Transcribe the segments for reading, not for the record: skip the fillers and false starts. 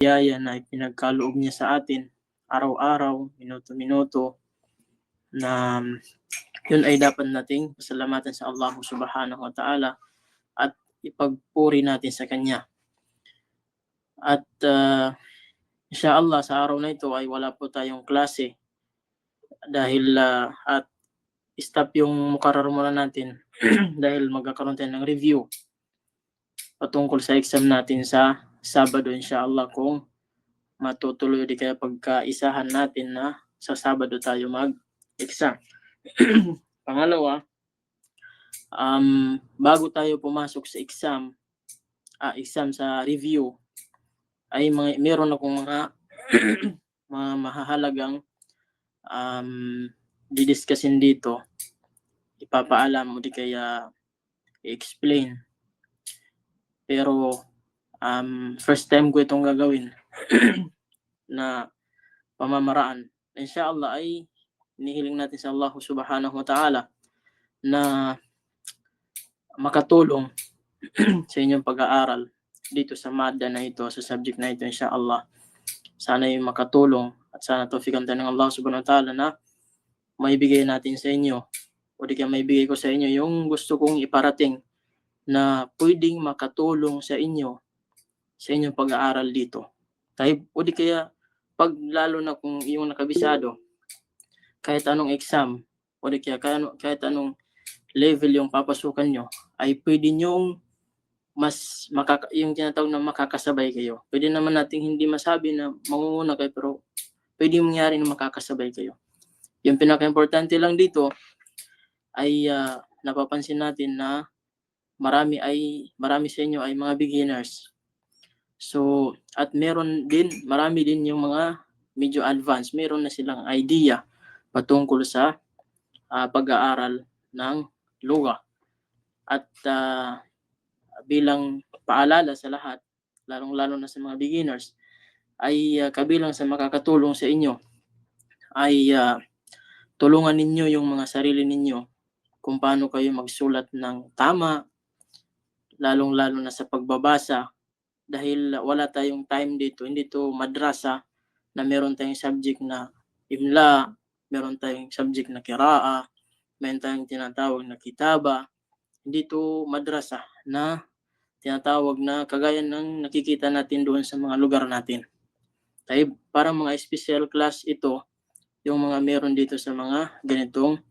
biyaya na ipinagkaloob niya sa atin araw-araw, minuto-minuto, na yun ay dapat nating pasalamatan sa Allah Subhanahu wa Ta'ala at ipagpuri natin sa Kanya. At inshallah sa araw na ito ay wala po tayong klase dahil at stop yung mukarar muna natin dahil magkakaroon tayo ng review patungkol sa exam natin sa Sabado inshallah, kung matutuloy di kaya pagkaisahan natin na sa Sabado tayo mag-exam. Pangalawa, bago tayo pumasok sa exam sa review, ay meron akong mga mga mahahalagang didiscusin dito, ipapaalam mo di kaya i-explain. Pero first time ko itong gagawin na pamamaraan. Inshallah ay hinihiling natin sa Allah Subhanahu wa Ta'ala na makatulong sa inyong pag-aaral dito sa mada na ito, sa subject na ito inshallah. Sana ay makatulong at sana tawfikan tayo ng Allah Subhanahu wa Ta'ala na maibigay natin sa inyo o di kaya maibigay ko sa inyo yung gusto kong iparating na pwedeng makatulong sa inyong pag-aaral dito. O di kaya pag lalo na kung yung nakabisado, kahit anong exam o di kaya kahit anong level yung papasukan nyo, ay pwede nyong yung tinatawag na makakasabay kayo. Pwede naman nating hindi masabi na mangunguna kayo, pero pwede mangyari na makakasabay kayo. Yung pinaka-importante lang dito ay napapansin natin na marami sa inyo ay mga beginners. So, at marami din yung mga medyo advanced. Meron na silang idea patungkol sa pag-aaral ng lugha. At bilang paalala sa lahat, lalong-lalo na sa mga beginners, ay kabilang sa makakatulong sa inyo ay tulungan ninyo yung mga sarili ninyo kung paano kayo magsulat ng tama, lalong-lalo na sa pagbabasa, dahil wala tayong time dito. Hindi to madrasa na meron tayong subject na imla, meron tayong subject na kiraa, meron tayong tinatawag na kitaba. Hindi to madrasa na tinatawag na kagaya ng nakikita natin doon sa mga lugar natin. Tayo, parang mga special class ito, yung mga meron dito sa mga ganitong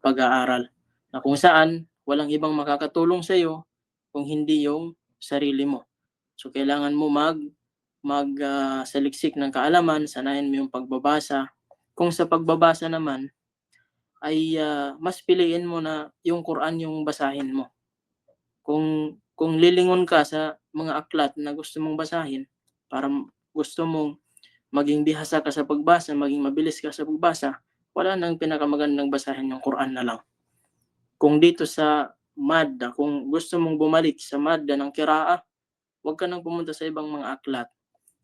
pag-aaral, na kung saan walang ibang makakatulong sa iyo kung hindi yung sarili mo. So kailangan mo saliksik ng kaalaman, sanayin mo yung pagbabasa. Kung sa pagbabasa naman ay mas piliin mo na yung Quran yung basahin mo. Kung lilingon ka sa mga aklat na gusto mong basahin, para gusto mong maging bihasa ka sa pagbasa, maging mabilis ka sa pagbasa, wala nang pinakamagandang basahin yung Quran na lang. Kung dito sa madda, kung gusto mong bumalik sa madda ng kiraa, huwag ka nang pumunta sa ibang mga aklat.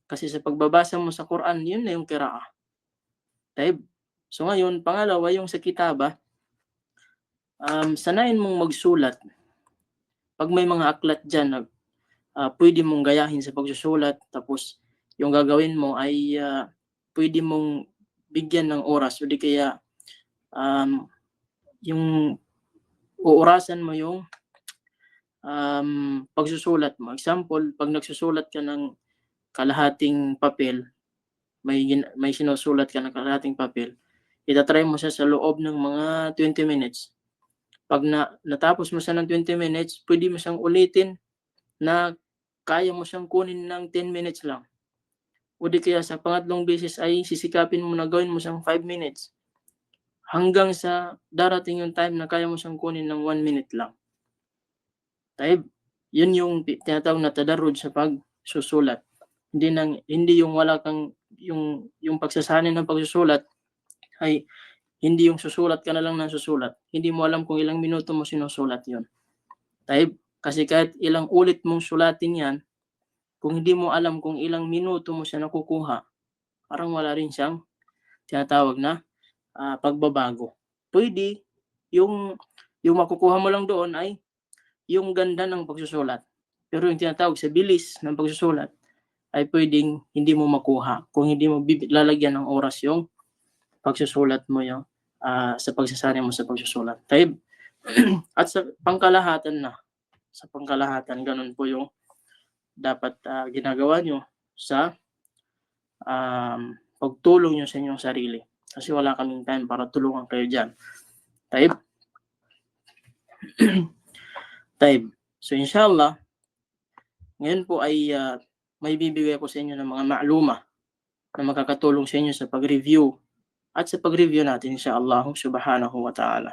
Kasi sa pagbabasa mo sa Quran, yun na yung kiraa. So ngayon, pangalawa, yung sa kitaba, sanayin mong magsulat. Pag may mga aklat dyan, pwede mong gayahin sa pagsusulat, tapos yung gagawin mo ay pwede mong bigyan ng oras, o di kaya yung uurasan mo yung pagsusulat mo. Example, pag nagsusulat ka ng kalahating papel, may sinusulat ka ng kalahating papel, itatry mo siya sa loob ng mga 20 minutes. Pag natapos mo siya ng 20 minutes, pwede mo siyang ulitin na kaya mo siyang kunin ng 10 minutes lang. O di kaya sa pangatlong beses ay sisikapin mo na gawin mo siyang 5 minutes. Hanggang sa darating yung time na kaya mo siyang kunin ng 1 minute lang. Yun yung tinatawag na tadarrud sa pagsusulat. Hindi yung wala kang yung pagsasanay ng pagsusulat ay hindi yung susulat ka na lang ng susulat. Hindi mo alam kung ilang minuto mo sinusulat yun. Kasi kahit ilang ulit mong sulatin yan, kung hindi mo alam kung ilang minuto mo siya nakukuha, parang wala rin siyang tinatawag na pagbabago. Pwede yung makukuha mo lang doon ay yung ganda ng pagsusulat. Pero yung tinatawag sa bilis ng pagsusulat ay pwedeng hindi mo makuha kung hindi mo lalagyan ng oras yung pagsusulat mo yung sa pagsasanay mo sa pagsusulat. Taib. At sa pangkalahatan, ganun po yung dapat ginagawa nyo sa pagtulong nyo sa inyong sarili. Kasi wala kaming time para tulungan kayo dyan. Taib. Taib. So inshallah, ngayon po ay may bibigay ko sa inyo ng mga ma'luma na makakatulong sa inyo sa pag-review at sa pag-review natin inshallah subhanahu wa ta'ala.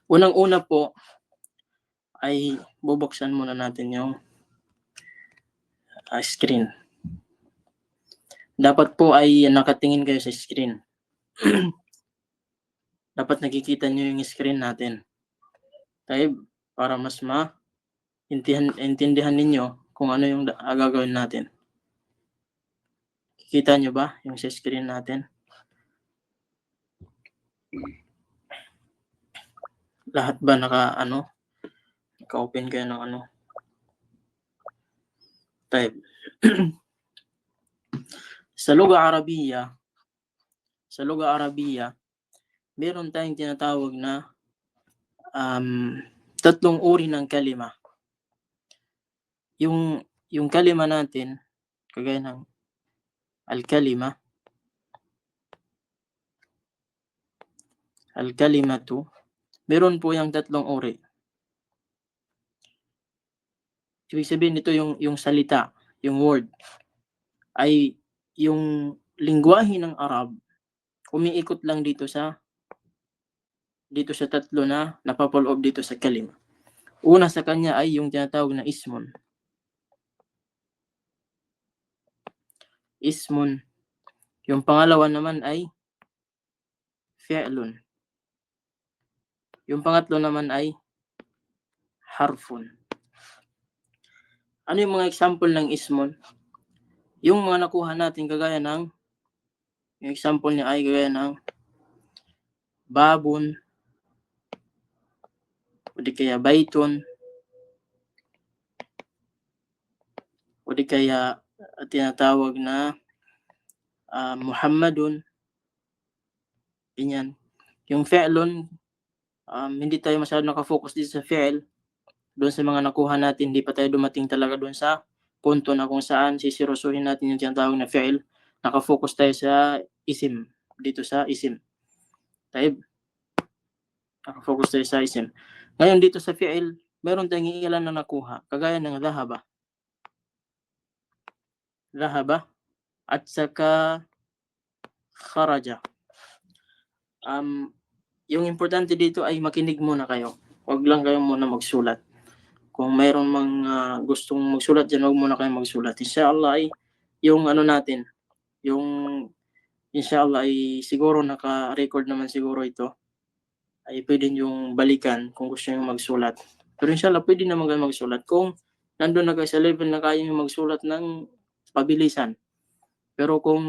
Unang-una po ay bubuksan muna natin yung screen. Dapat po ay nakatingin kayo sa screen. Dapat nakikita nyo yung screen natin. Taib, para mas intindihan ninyo kung ano yung gagawin natin. Kita nyo ba yung sa screen natin? Lahat ba naka-open kayo ng Taib. Sa lugha Arabiya, meron tayong tinatawag na tatlong uri ng kalima. Yung kalima natin, kagaya ng al-kalimatu, meron po yung tatlong uri. Ibig sabihin nito yung salita, yung word, ay yung lingwahe ng Arab, umiikot lang dito sa tatlo na napapaloob dito sa kalima. Una sa kanya ay yung tinatawag na ismun. Yung pangalawa naman ay fi'lun. Yung pangatlo naman ay harfun. Ano yung mga example ng ismun? Yung mga nakuha natin kagaya ng, yung example niya ay kagaya ng babun, o di kaya baytun, o di kaya tinatawag na Muhammadun. Ganyan. Yung fi'lun, hindi tayo masyado nakafocus dito sa fi'l. Doon sa mga nakuha natin, hindi pa tayo dumating talaga doon sa punto na kung saan sisirusuhin natin yung tinatawag na fi'l. Nakafocus tayo sa isim. Dito sa isim. Taib. Nakafocus tayo sa isim. Ngayon dito sa fi'l, meron tayong ilan na nakuha. Kagaya ng dhahaba. At saka kharaja. Yung importante dito ay makinig muna kayo. Huwag lang kayo muna magsulat. Kung mayroon gustong magsulat dyan, huwag muna kayo magsulat. Inshallah ay yung natin, yung inshallah ay siguro naka-record naman siguro ito, ay pwede yung balikan kung gusto nyo magsulat. Pero inshallah pwede naman kayo magsulat kung nandun na kayo sa level na kaya nyo magsulat ng pabilisan. Pero kung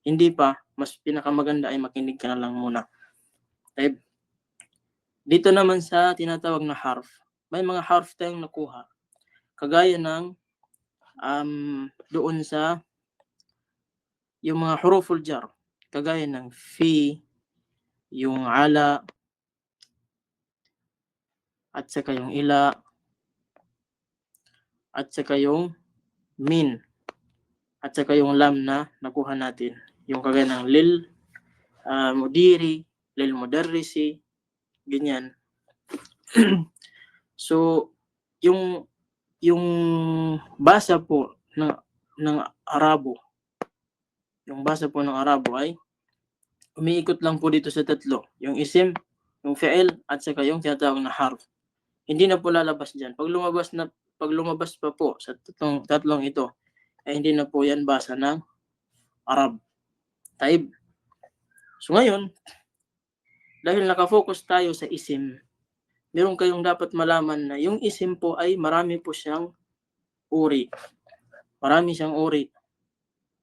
hindi pa, mas pinakamaganda ay makinig ka na lang muna. Dito naman sa tinatawag na harf, may mga harf tayong nakuha. Kagaya ng doon sa yung mga huruful jar, kagaya ng fi, yung ala, at saka yung ila, at saka yung min, at saka yung lam na nakuha natin. Yung kagaya ng lil mudiri, lil mudarrisi, ganyan. So, yung basa po ng Arabo, yung basa po ng Arabo ay umiikot lang po dito sa tatlo. Yung isim, yung fi'il, at saka yung tinatawag na harf. Hindi na po lalabas dyan. Pag lumabas pa po sa tatlong ito, ay hindi na po yan basa ng Arab. Taib. So ngayon, dahil nakafocus tayo sa isim, meron kayong dapat malaman na yung isim po ay marami po siyang uri. Marami siyang uri.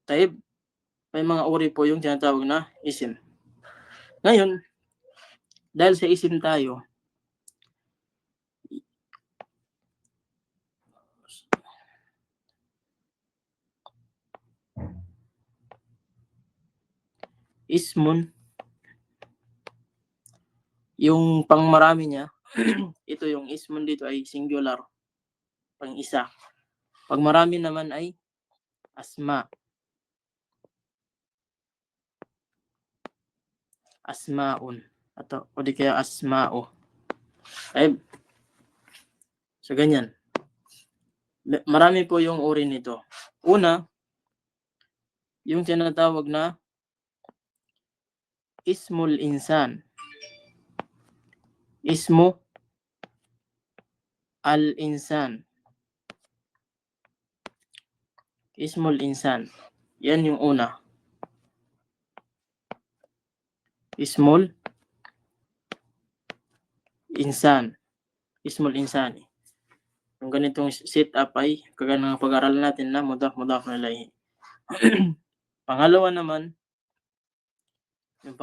Taib. May mga uri po yung tinatawag na isim. Ngayon, dahil sa isim tayo, ismun, yung pangmarami niya, ito yung ismun dito ay singular, pang isa. Pag marami naman ay asma. Asmaun. O di kaya asmao. Ay, so ganyan. Marami po yung uri nito. Una, yung tinatawag na ismul insan. Ismu al-insan. Ismul insan. Yan yung una. Ismul insan. Ismul insani. Yung ganitong setup ay kagaya ng pag-aralan natin na mudaf na ilahi. Pangalawa naman, yung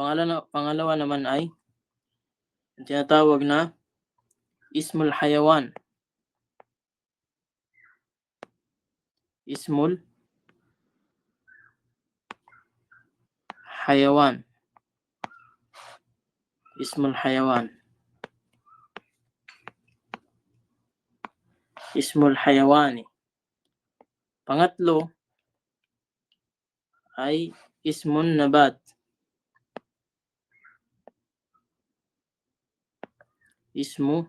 pangalawa naman ay yung tinatawag na ismul hayawan. Ismul hayawan. Ismul hayawan. Ismul hayawani. Pangatlo ay ismun nabat. Ismu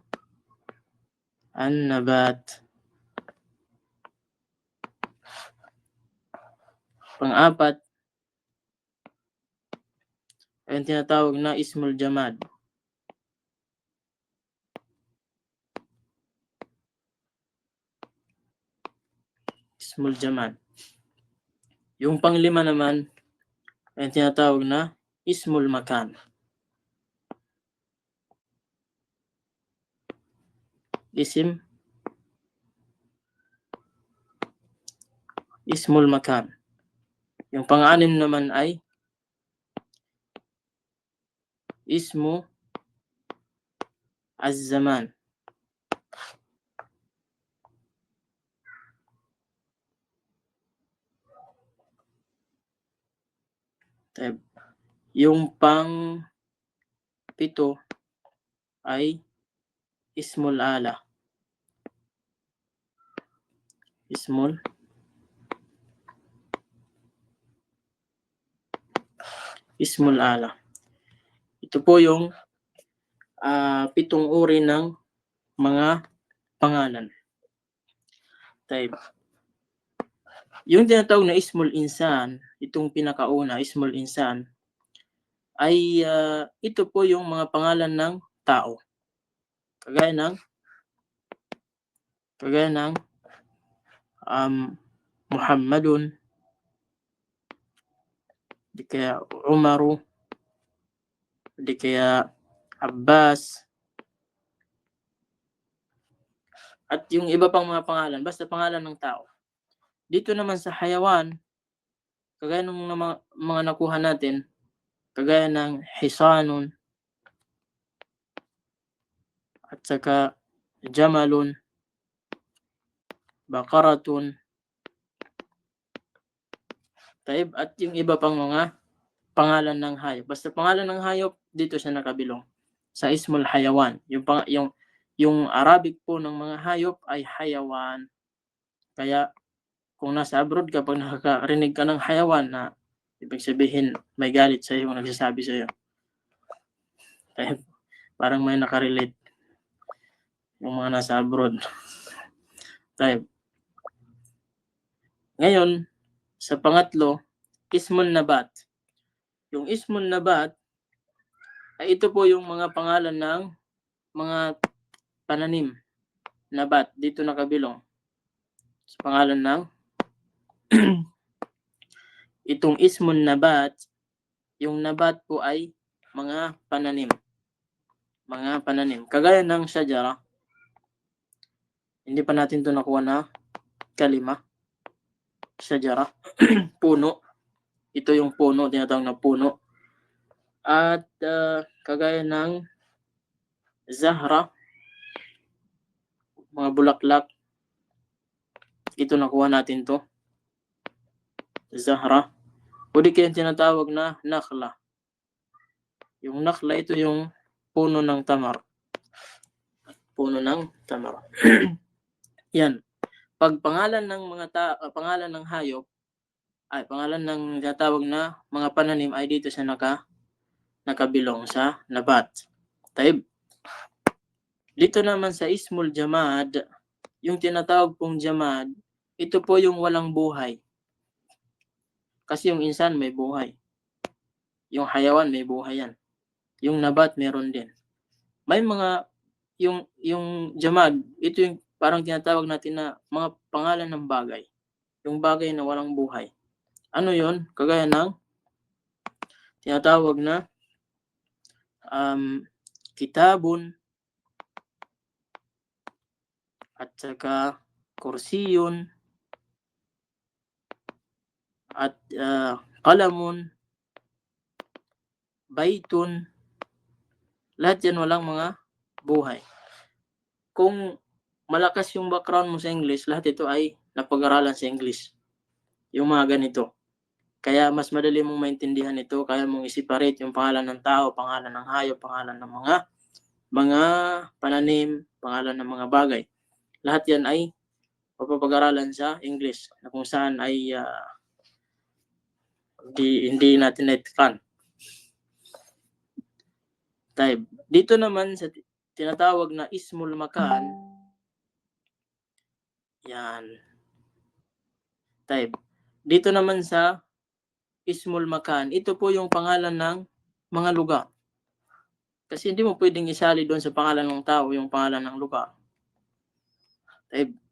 an-nabat. Pang-apat ay yung tinatawag na ismul jamad. Ismul jamad. Yung panglima naman ay yung tinatawag na ismul makan. Ismul makan. Yung pang-anim naman ay ismu az-zaman. Yung pang-pito ay ismul ala. Ismul ala. Ito po yung 7 uri ng mga pangalan. Yung tinatawag na ismul insan, itong pinakauna, ismul insan, ay ito po yung mga pangalan ng tao. Kagaya ng Muhammadun, di kaya Umaru, di kaya Abbas, at yung iba pang mga pangalan, basta pangalan ng tao. Dito naman sa hayawan, kagaya ng mga nakuha natin, kagaya ng hisanun, at saka jamalun, bakaratun, at yung iba pang mga pangalan ng hayop. Basta pangalan ng hayop, dito siya nakabilong sa ismul hayawan. Yung Arabic po ng mga hayop ay hayawan. Kaya kung nasa abroad ka, pag nakakarinig ka ng hayawan, na ibig sabihin may galit sa iyo, nagsasabi sa iyo. Parang may nakarelate yung mga nasa abroad. Ngayon, sa pangatlo, ismun nabat. Yung ismun nabat ay ito po yung mga pangalan ng mga pananim. Nabat, dito nakabilong sa pangalan ng itong ismun nabat. Yung nabat po ay mga pananim. Mga pananim. Kagaya ng syajara. Hindi pa natin ito nakuha na kalima. Syajara. Puno. Ito yung puno, tinatawag na puno. At kagaya ng zahra, mga bulaklak. Ito nakuha natin to. Zahra. O di kaya tinatawag na nakhla. Yung nakhla, ito yung puno ng tamar. Puno ng tamar. Yan. Pag pangalan ng pangalan ng hayop, ay pangalan ng tinatawag na mga pananim ay dito sa nakabilong sa nabat. Taib. Dito naman sa ismul jamad, yung tinatawag pong jamad, ito po yung walang buhay. Kasi yung insan may buhay. Yung hayawan may buhay yan. Yung nabat meron din. May mga yung jamad, ito yung parang tinatawag natin na mga pangalan ng bagay. Yung bagay na walang buhay. Ano yon? Kagaya ng tinatawag na kitabun at saka kursiyun at kalamun, baitun, lahat yan walang mga buhay. Kung malakas yung background mo sa English, lahat ito ay napag-aralan sa English. Yung mga ganito. Kaya mas madali mong maintindihan ito, kaya mong i-separate yung pangalan ng tao, pangalan ng hayop, pangalan ng mga pananim, pangalan ng mga bagay. Lahat yan ay mapapag-aralan sa English, na kung saan ay hindi natin naitikpan. Dito naman sa tinatawag na ismul makan, yan. Dito naman sa ismul makan, ito po yung pangalan ng mga lugar. Kasi hindi mo pwedeng isali doon sa pangalan ng tao yung pangalan ng lugar.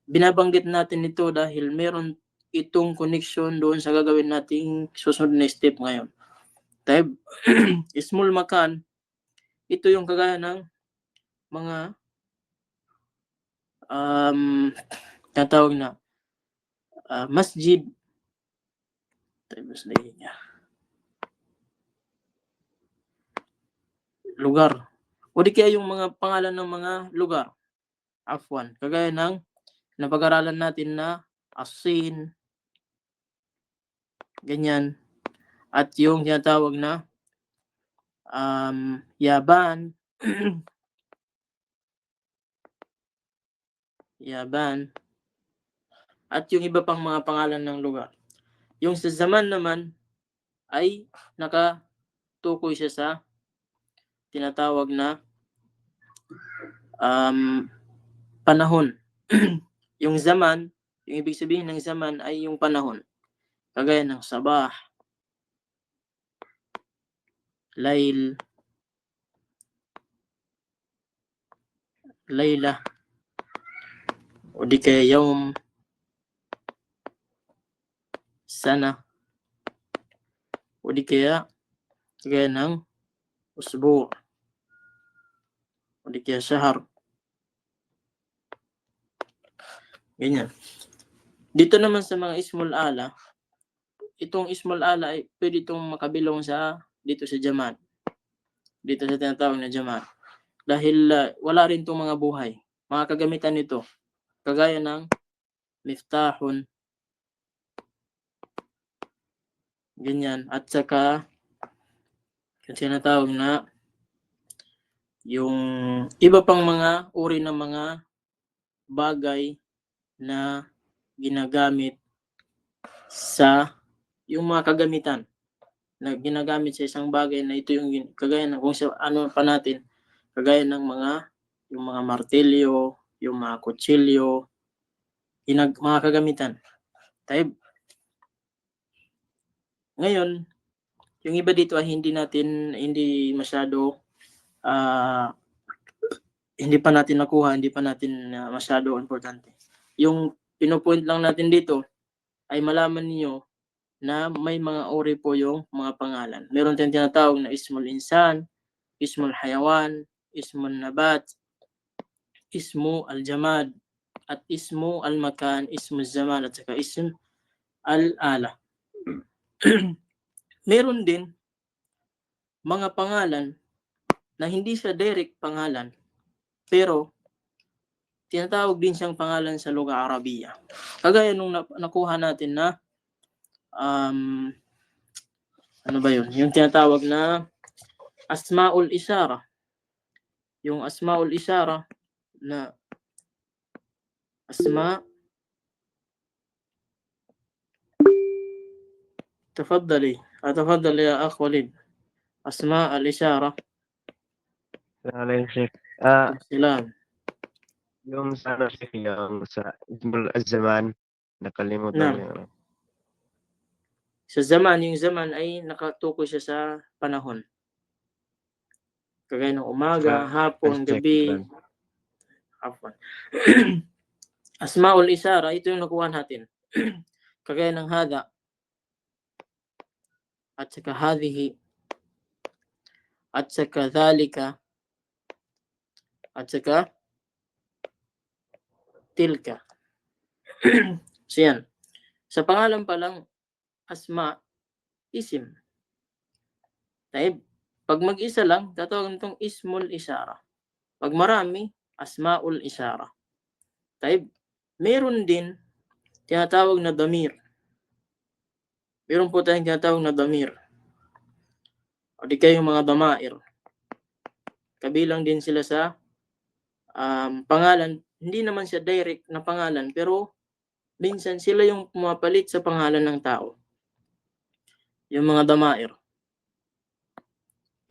Binabanggit natin ito dahil meron itong connection doon sa gagawin nating susunod na step ngayon. Ismul makan, ito yung kagaya ng mga tatawag na masjid, lugar, o di kaya yung mga pangalan ng mga lugar, afwan, kagaya ng napag-aralan natin na Asin, ganyan, at yung tinatawag na Yaban, Yaban, at yung iba pang mga pangalan ng lugar. Yung sa zaman naman ay nakatukoy siya sa tinatawag na panahon. Yung zaman, yung ibig sabihin ng zaman ay yung panahon. Kagaya ng sabah, layl, layla, o di kaya yawm, sana, o di kaya ng usbu, o di kaya syahar. Ganyan. Dito naman sa mga ismul ala, itong ismul ala ay pwede itong makabilong dito sa jamad. Dito sa tinatawag na jamad. Dahil wala rin itong mga buhay. Mga kagamitan nito, kagaya ng miftahun, ganyan, at saka yung tinatawag na yung iba pang mga uri ng mga bagay na ginagamit sa yung mga kagamitan na ginagamit sa isang bagay na ito yung kagaya ng kung sa ano pa natin, kagaya ng yung mga martilyo, yung mga kutsilyo, mga kagamitan. Ngayon, yung iba dito ay hindi masyado hindi pa natin nakuha, hindi pa natin masyado importante. Yung pinupoint lang natin dito ay malaman niyo na may mga uri po yung mga pangalan. Meron tayong tinatawag na ismul insan, ismul hayawan, ismul nabat, ismu al-jamad, at ismu al-makan, ismu zaman, at saka ism al-ala. Meron din mga pangalan na hindi siya direct pangalan, pero tinatawag din siyang pangalan sa lugha Arabiya. Kagaya nung nakuha natin na ano ba yun? Yung tinatawag na asmaul isyara. Yung asmaul isyara na asma, تفضلي تفضل يا أخ وليد. أسماء الإشارة. عليك شيخ. السلام. Yung sa ano Sheikh, yung sa ismul az-zaman, nakalimutan ko Naam. yung ano. Sa zaman, yung zaman ay nakatukoy siya sa panahon. Kagaya ng umaga, hapon, Check gabi. lang. Hapon. Asmaul Isyara, ito yung nakuha natin. Kagaya ng hada, at saka hadhihi, at saka dhalika, at saka tilka. So yan. Sa pangalan pa lang, asma, isim. Taib. Pag mag-isa lang, tatawag itong ismul isyara. Pag marami, asmaul isyara. Taib. Meron din tinatawag na damir. Meron po tayong tinatawag na damir. O di kayong mga damair. Kabilang din sila sa pangalan. Hindi naman siya direct na pangalan, pero minsan sila yung pumapalit sa pangalan ng tao. Yung mga damair.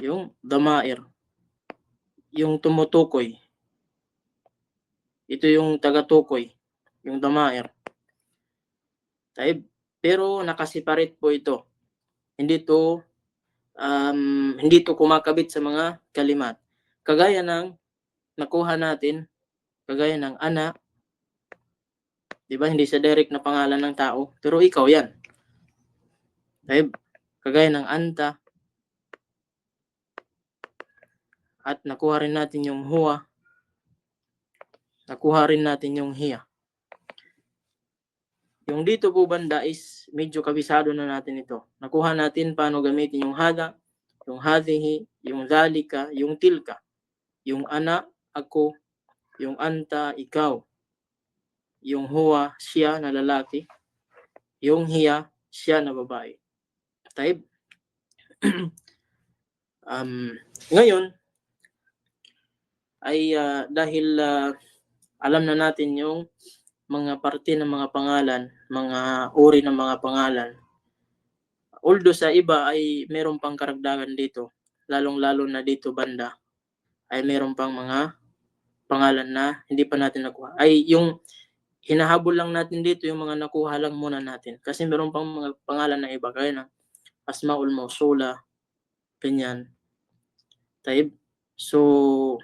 Yung damair. Yung tumutukoy. Ito yung tagatukoy. Yung damair. Taib. Pero nakasiparate po ito. Hindi to kumakabit sa mga kalimat. Kagaya ng nakuha natin, kagaya ng ana, di ba? Hindi siya direct na pangalan ng tao, pero ikaw yan. Taib. Kagaya ng anta, at nakuha rin natin yung huwa, nakuha rin natin yung hiya. Yung dito po banda is medyo kabisado na natin ito. Nakuha natin paano gamitin yung hada, yung hadhihi, yung dhalika, yung tilka, yung ana, ako, yung anta, ikaw, yung huwa, siya na lalaki, yung hiya, siya na babae. Taib. Ngayon ay dahil alam na natin yung mga parte ng mga pangalan, mga uri ng mga pangalan. Although sa iba ay meron pang karagdagan dito, lalong-lalo na dito banda, ay meron pang mga pangalan na hindi pa natin nakuha. Ay yung hinahabol lang natin dito yung mga nakuha lang muna natin. Kasi meron pang mga pangalan na iba, kaya na Asmaul Mausula, ganyan. Taib. So,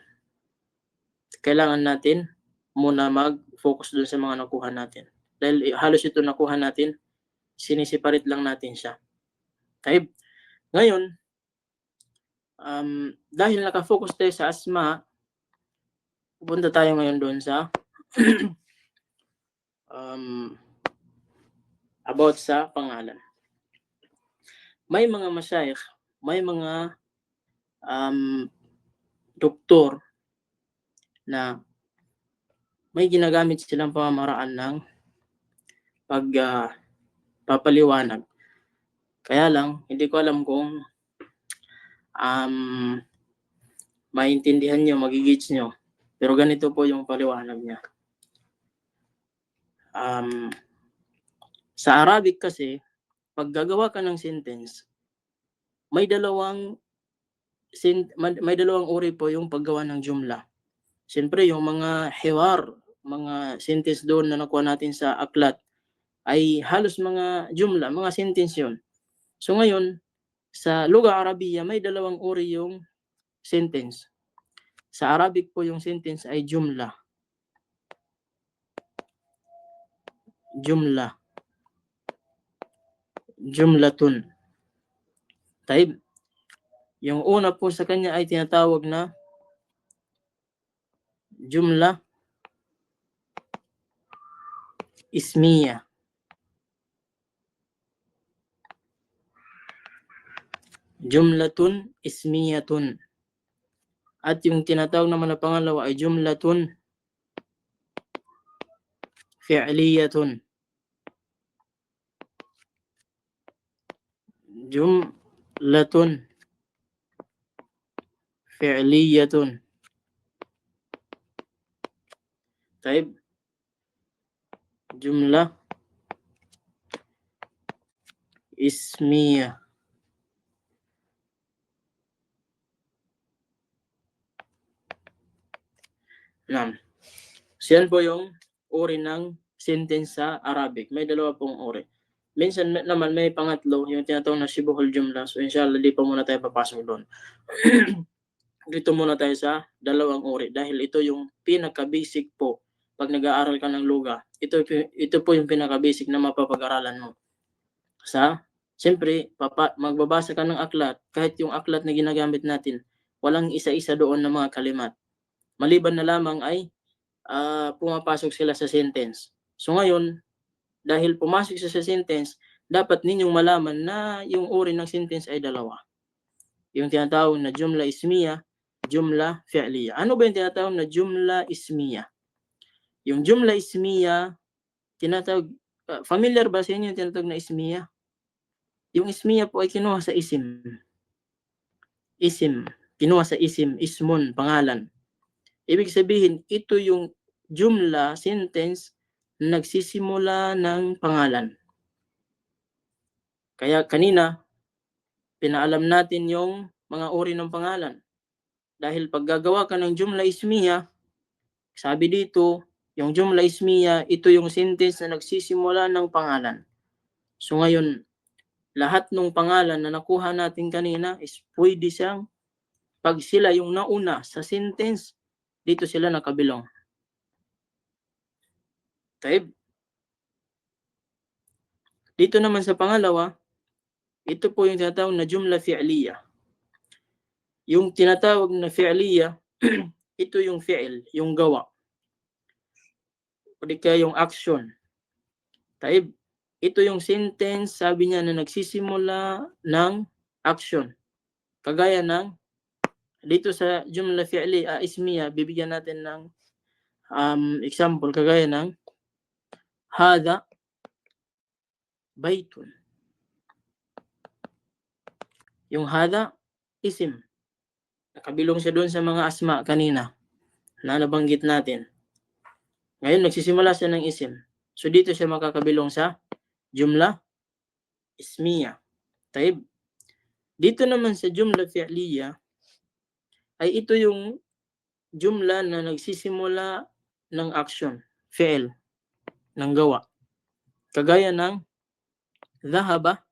kailangan natin muna mag-focus dun sa mga nakuha natin. Dahil halos ito nakuha natin, sinisiparit lang natin siya. Taib. Ngayon, dahil nakafocus tayo sa asma, pupunta tayo ngayon doon sa about sa pangalan. May mga masyayikh, may mga doktor na may ginagamit silang pamamaraan ng pagpapaliwanag. Kaya lang, hindi ko alam kung maintindihan nyo, magigits nyo. Pero ganito po yung paliwanag niya. Sa Arabic kasi, pag gagawa ka ng sentence, may dalawang uri po yung paggawa ng jumla. Siyempre, yung mga hiwar, mga sentence doon na nakuha natin sa aklat, ay halos mga jumla, mga sentence yun. So ngayon, sa Lugha Arabiya, may dalawang uri yung sentence. Sa Arabic po yung sentence ay jumla. Jumla. Jumlatun. Taib. Yung una po sa kanya ay tinatawag na jumla ismiya. Jumlatun ismiyatun. At yung tinatawag naman na pangalawa ay jumlatun fi'liyatun. Jumlatun fi'liyatun. طيب جملة اسمية. Naam. So yan po yung uri ng sentence sa Arabic. May dalawa pong uri. Minsan naman may pangatlo, yung tinatawag na shibuhul jumla. So inshallah, di pa muna tayo papasok doon. Dito muna tayo sa dalawang uri dahil ito yung pinaka-basic po pag nag-aaral ka ng luga. Ito po yung pinaka-basic na mapapag-aralan mo. Siyempre, magbabasa ka ng aklat, kahit yung aklat na ginagamit natin, walang isa-isa doon na mga kalimat. Maliban na lamang ay pumapasok sila sa sentence. So ngayon, dahil pumasok siya sa sentence, dapat ninyong malaman na yung uri ng sentence ay dalawa. Yung tinatawag na jumla ismiya, jumla fi'liya. Ano ba yung tinatawag na jumla ismiya? Yung jumla ismiya, tinatawag, familiar ba sa inyo yung tinatawag na ismiya? Yung ismiya po ay kinuha sa isim. Isim. Kinuha sa isim, ismun, pangalan. Ibig sabihin, ito yung jumla, sentence, na nagsisimula ng pangalan. Kaya kanina, pinaalam natin yung mga uri ng pangalan. Dahil pag gagawa ka ng jumla ismiya, sabi dito, yung jumla ismiya, ito yung sentence na nagsisimula ng pangalan. So ngayon, lahat ng pangalan na nakuha natin kanina is pwede siyang, pag sila yung nauna sa sentence, dito sila nakabilong. Taib. Dito naman sa pangalawa, ito po yung tinatawag na jumla fi'liya. Yung tinatawag na fi'liya, ito yung fi'il, yung gawa. O di kaya yung action. Taib. Ito yung sentence, sabi niya, na nagsisimula ng action. Kagaya ng, dito sa jumla fi'liya, ismiya, bibigyan natin ng example, kagaya ng, hada baytun. Yung hada, isim. Nakabilong siya doon sa mga asma kanina na nabanggit natin. Ngayon, nagsisimula siya ng isim. So, dito siya makakabilong sa jumla ismiya. Taib. Dito naman sa jumla fi'liya, ay ito yung jumla na nagsisimula ng action, fi'il, ng gawa. Kagaya ng dhahaba.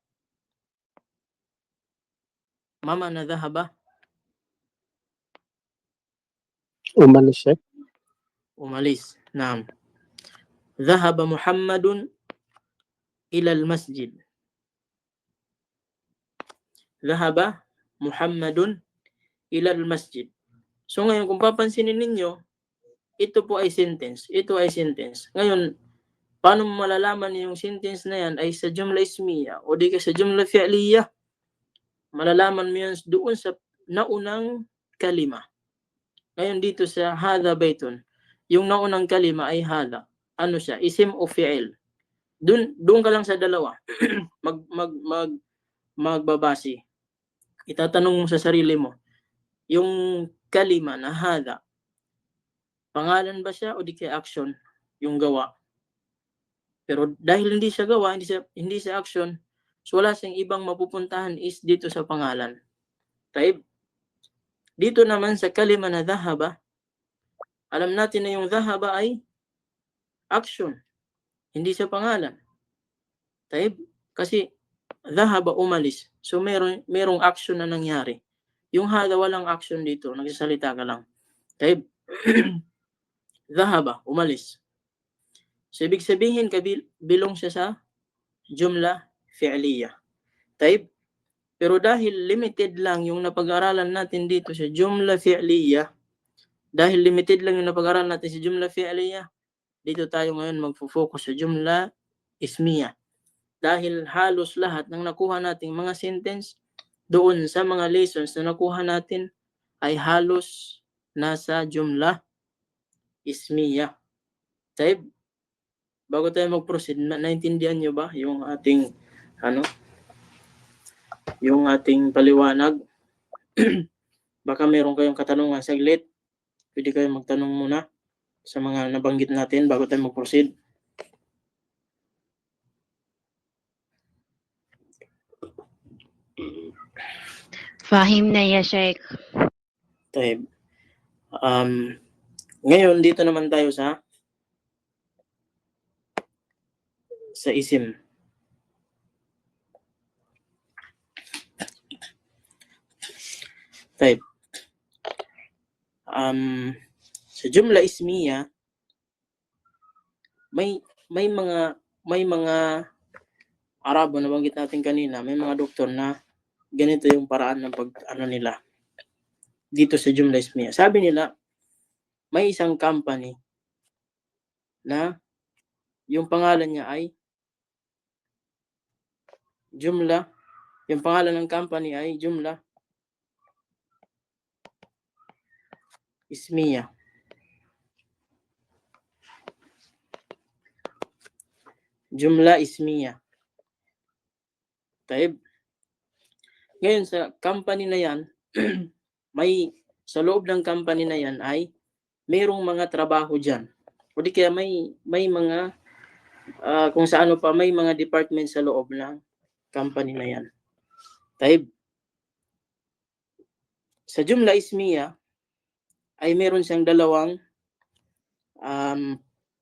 Mama na dhahaba. Umalis siya. Umalis. Naam. Dhahaba Muhammadun ila al-masjid. Dhahaba Muhammadun ila al-masjid. So ngayon, kung papansinin ninyo, ito po ay sentence. Ito ay sentence. Ngayon, paano mo malalaman yung sentence na yan ay sa jumla ismiya o di ka sa jumla fi'liya? Malalaman mo yan doon sa naunang kalima. Ngayon dito sa hada baytun, yung naunang kalima ay hada. Ano siya? Isim o fi'il. Doon ka lang sa dalawa. Magbabase. Itatanong mo sa sarili mo, yung kalima na hada, pangalan ba siya o di kaya action, yung gawa? Pero dahil hindi siya gawa, hindi siya action, so wala siyang ibang mapupuntahan is dito sa pangalan. Taib. Dito naman sa kalima na dhahaba, alam natin na yung dhahaba ay action, hindi siya pangalan. Taib. Kasi dhahaba umalis, so merong action na nangyari. Yung hada walang action dito, nagsasalita ka lang. Taib. Dhahaba, umalis. So ibig sabihin, bilong siya sa jumla fi'liya. Taib. Pero dahil limited lang yung napag-aralan natin dito sa jumla fi'liya, dahil limited lang yung napag-aralan natin sa jumla fi'liya, dito tayo ngayon magfo-focus sa jumla ismiya. Dahil halos lahat ng nakuha nating mga sentence doon sa mga lessons na nakuha natin ay halos nasa jumla ismiya. Taib. Bago tayo mag-proceed, naintindihan nyo ba yung ating yung ating paliwanag? Baka meron kayong katanungan saglit. Pwede kayong magtanong muna sa mga nabanggit natin bago tayo mag-proceed. Fahim na ya, Sheikh. Tayo. Ngayon, dito naman tayo sa isim. Tayo. Sa jumla ismiya, may mga Arabo na banggit natin kanina, may mga doktor na ganito yung paraan ng nila dito sa jumla ismiya. Sabi nila, may isang company na yung pangalan niya ay jumla, yung pangalan ng company ay jumla ismiya. Jumla ismiya. Taib. Ngayon sa company na yan, sa loob ng company na yan ay mayroong mga trabaho dyan. O di kaya may mga kung sa ano pa, may mga department sa loob ng company na yan. Taib. Sa jumla ismiya ay meron siyang dalawang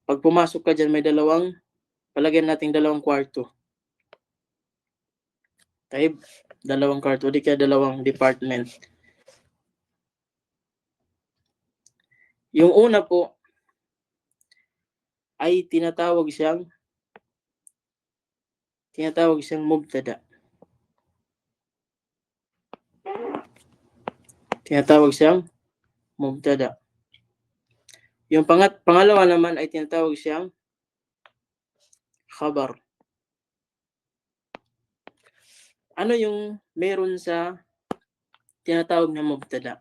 pag pumasok ka dyan, may palagyan natin dalawang kwarto. Taib. Dalawang kwarto, di kaya dalawang department. Yung una po ay tinatawag siyang mubtada. Tinatawag siyang mubtada. Yung pangalawa naman ay tinatawag siyang khabar. Ano yung meron sa tinatawag na mubtada?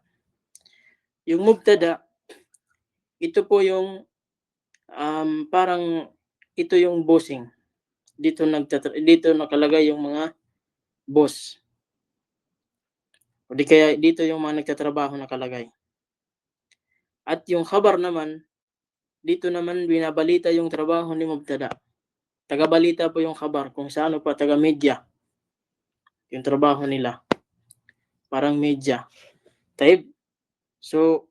Yung mubtada, ito po yung parang ito yung bossing. Dito nakalagay yung mga boss. O di kaya dito yung mga nagtatrabaho nakalagay. At yung khabar naman, dito naman binabalita yung trabaho ni mubtada. Taga-balita po yung khabar, kung saan pa taga-media. Yung trabaho nila. Parang media. Taib. So,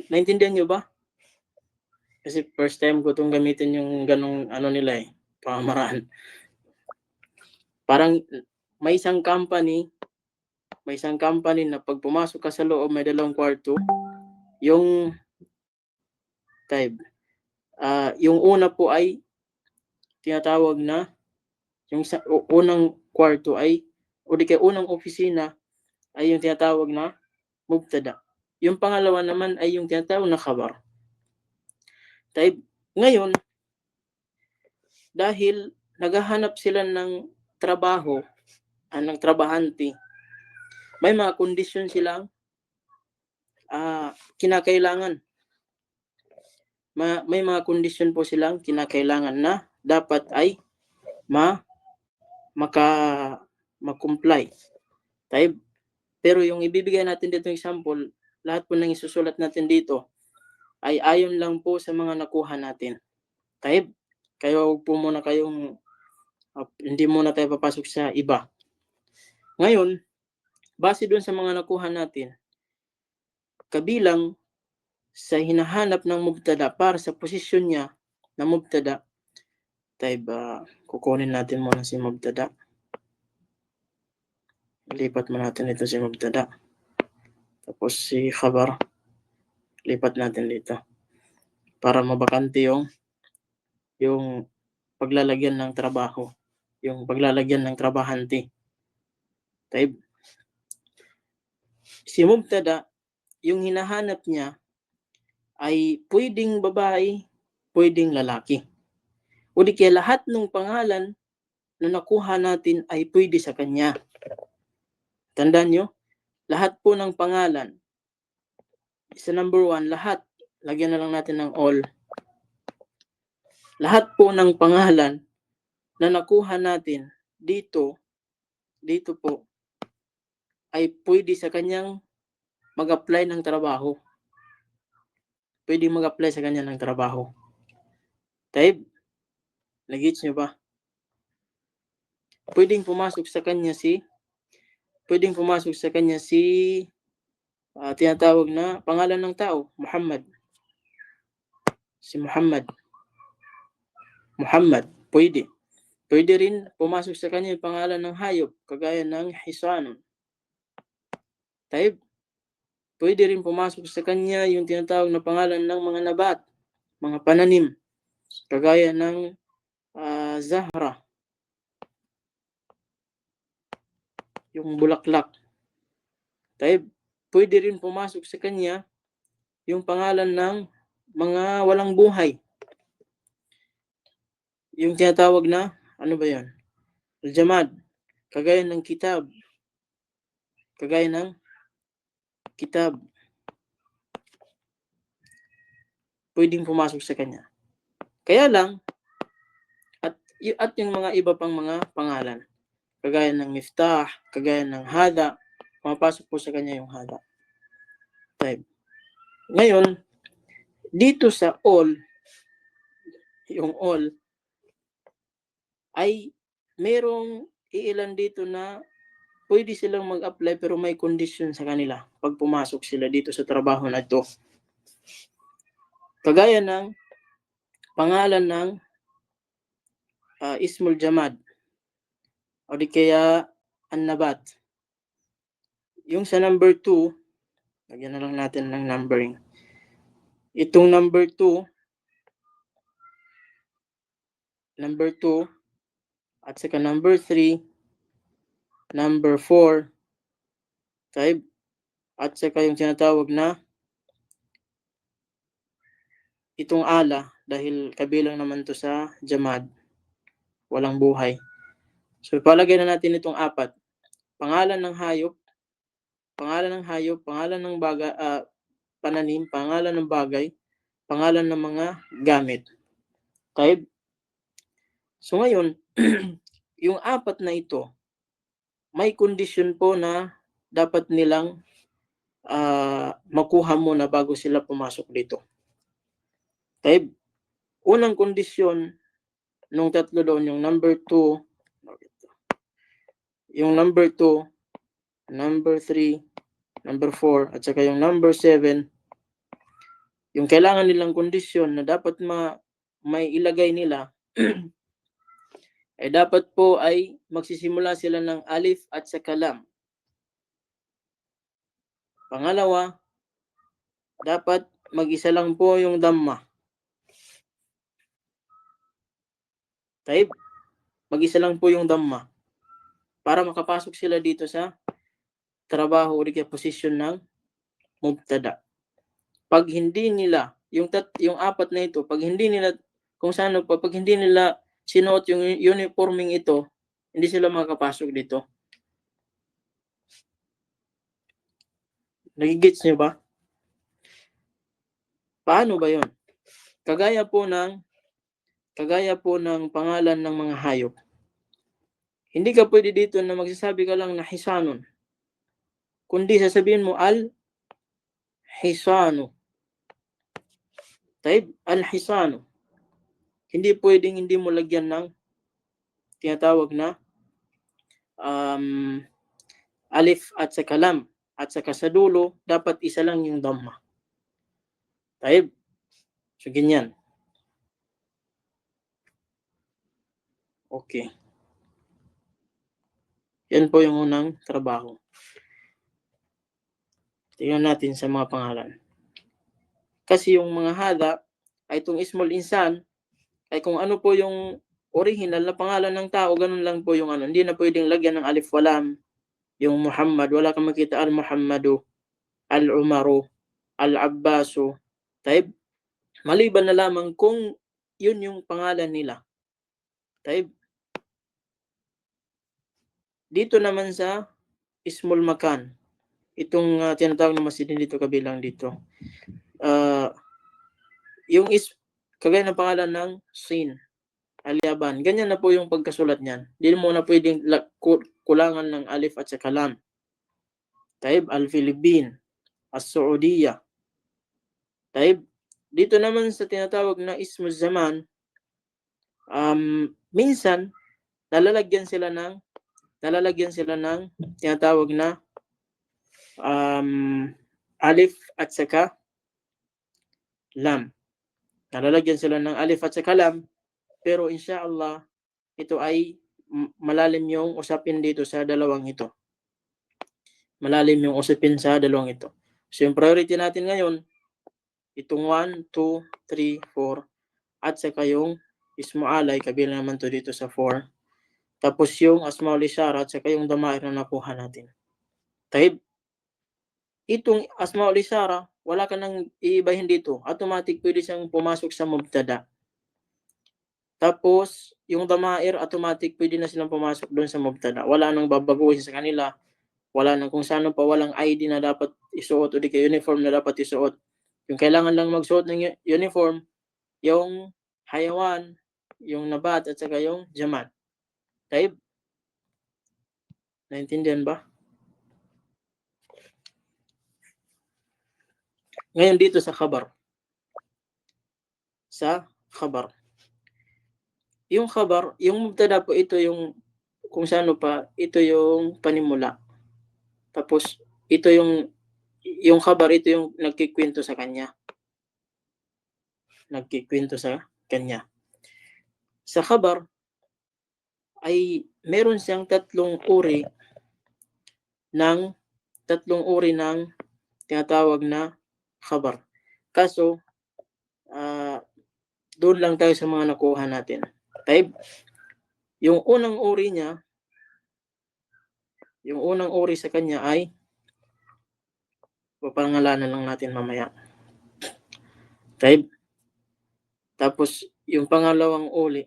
naintindihan nyo ba? Kasi first time ko itong gamitin yung ganong nila pamamaraan. Parang may isang company na pag pumasok ka sa loob, may dalawang kwarto. Yung yung una po ay tinatawag na yung unang kwarto ay o di kaya unang opisina ay yung tinatawag na mubtada. Yung pangalawa naman ay yung tinatawag na khabar. Ngayon, dahil naghahanap sila ng trabaho, ng trabahante, may mga kondisyon silang kinakailangan. May mga kondisyon po silang kinakailangan na dapat ay ma-comply. Pero yung ibibigay natin dito example, lahat po ng isusulat natin dito ay ayon lang po sa mga nakuha natin. Kaya huwag po muna kayong hindi muna tayo papasok sa iba. Ngayon, base doon sa mga nakuha natin, kabilang sa hinahanap ng mubtada para sa posisyon niya na mubtada, kukunin natin muna si mubtada. Lipat mo natin ito si mubtada. Tapos si khabar, lipat natin dito. Para mabakante yung paglalagyan ng trabaho, yung paglalagyan ng trabahante. Si mubtada, yung hinahanap niya ay pwedeng babae, pwedeng lalaki. O di kaya lahat ng pangalan na nakuha natin ay pwede sa kanya. Tandaan nyo, lahat po ng pangalan, sa number 1, lahat, lagyan na lang natin ng all. Lahat po ng pangalan na nakuha natin dito po, ay pwede sa kanyang mag-apply ng trabaho. Pwedeng mag-apply sa kanya ng trabaho. Taib, nagits nyo ba? Pwedeng pumasok sa kanya si tinatawag na pangalan ng tao, Muhammad. Si Muhammad, pwede. Pwede rin pumasok sa kanya yung pangalan ng hayop, kagaya ng Hisanun. Taib, pwede rin pumasok sa kanya yung tinatawag na pangalan ng mga nabat, mga pananim, kagaya ng Zahra, yung bulaklak. Taib, pwede rin pumasok sa kanya yung pangalan ng mga walang buhay. Yung tinatawag na, ano ba yan? Al-Jamad, kagaya ng kitab. Pwedeng pumasok sa kanya. Kaya lang, at yung mga iba pang mga pangalan, kagaya ng Miftah, kagaya ng Hada, pumapasok po sa kanya yung Hada. Taib. Ngayon, dito sa all, yung all, ay merong iilan dito na pwede silang mag-apply pero may condition sa kanila pag pumasok sila dito sa trabaho na ito. Kagaya ng pangalan ng Ismul Jamad o di kaya An-Nabat. Yung sa number 2, lagyan na lang natin ng numbering. Itong number 2 at saka number 3, number 4, type, at saka yung tinatawag na itong ala, dahil kabilang naman to sa Jamad, walang buhay. So palagay na natin itong 4. Pangalan ng hayop, pangalan ng bagay, pananim, pangalan ng bagay, pangalan ng mga gamit. Type. So ngayon, yung 4 na ito, may condition po na dapat nilang makuha muna bago sila pumasok dito. Type. Unang kondisyon nung 3 doon, yung number 2, number 3, number 4, at saka yung number 7, yung kailangan nilang kondisyon na dapat may ilagay nila ay dapat po ay magsisimula sila ng alif at saka lam. Pangalawa, dapat mag-isa lang po yung dhamma. Taib, mag-isa lang po yung dhamma para makapasok sila dito sa trabaho o kaya posisyon ng mubtada. Pag hindi nila yung 4 na ito, pag hindi nila sinuot yung uniforming ito, hindi sila makakapasok dito. Nagigits niyo ba? Paano ba yun? Kagaya po ng pangalan ng mga hayop. Hindi ka pwede dito na magsasabi ka lang na Hisanun. Kundi sasabihin mo Al-Hisanu. Taib, Al-Hisanu. Hindi pwedeng hindi mo lagyan ng tinatawag na alif at saka lam. At saka sa dulo, dapat isa lang yung dhamma. Taib. So, ganyan. Okay. Yan po yung unang trabaho. Tingnan natin sa mga pangalan. Kasi yung mga hada, ay itong ismul insan, ay kung ano po yung original na pangalan ng tao, ganun lang po yung ano. Hindi na pwedeng lagyan ng alif walam, yung Muhammad, wala kang makita al-Muhammadu, al-Umaru, al-Abbasu. Taib. Maliban na lamang kung yun yung pangalan nila. Taib. Dito naman sa Ismul Makan, itong tinatawag na masjid dito kabilang dito. Yung kagaya ng pangalan ng Sin, Al-Yaban, ganyan na po yung pagkasulat niyan. Hindi mo na pwedeng kulangan ng alif at saka lam. Taib, Al-Philippine, as-Saudiyya. Taib. Dito naman sa tinatawag na ismu zaman, minsan nalalagyan sila ng tinatawag na alif at saka lam. Nalalagyan sila ng alif at saka lam, pero insyaallah ito ay malalim yung usapin dito sa dalawang ito. Malalim yung usapin sa dalawang ito. So yung priority natin ngayon, itong 1, 2, 3, 4, at saka yung ismu alay, kabilang naman to dito sa 4. Tapos yung asmaul isyara at saka yung damair na nakuha natin. Taib. Itong asmaul isyara, wala ka nang iibahin dito. Automatic pwede siyang pumasok sa mubtada. Tapos, yung damair, automatic pwede na silang pumasok doon sa mubtada. Wala nang babaguhin sa kanila. Wala nang kung saan pa, walang ID na dapat isuot o di ka uniform na dapat isuot. Yung kailangan lang magsuot ng uniform, yung hayawan, yung nabat, at saka yung jaman. Taib? Naintindihan ba? Ngayon dito sa khabar. Sa khabar. Yung khabar, yung mubtada po, ito yung kung saan pa, ito yung panimula. Tapos, ito yung khabar, ito yung nagkikwento sa kanya. Nagkikwento sa kanya. Sa khabar, ay meron siyang tatlong uri ng tinatawag na khabar. Kaso, doon lang tayo sa mga nakuha natin. Taib. Yung unang uri sa kanya ay papangalanan lang natin mamaya. Taib. Tapos yung pangalawang uri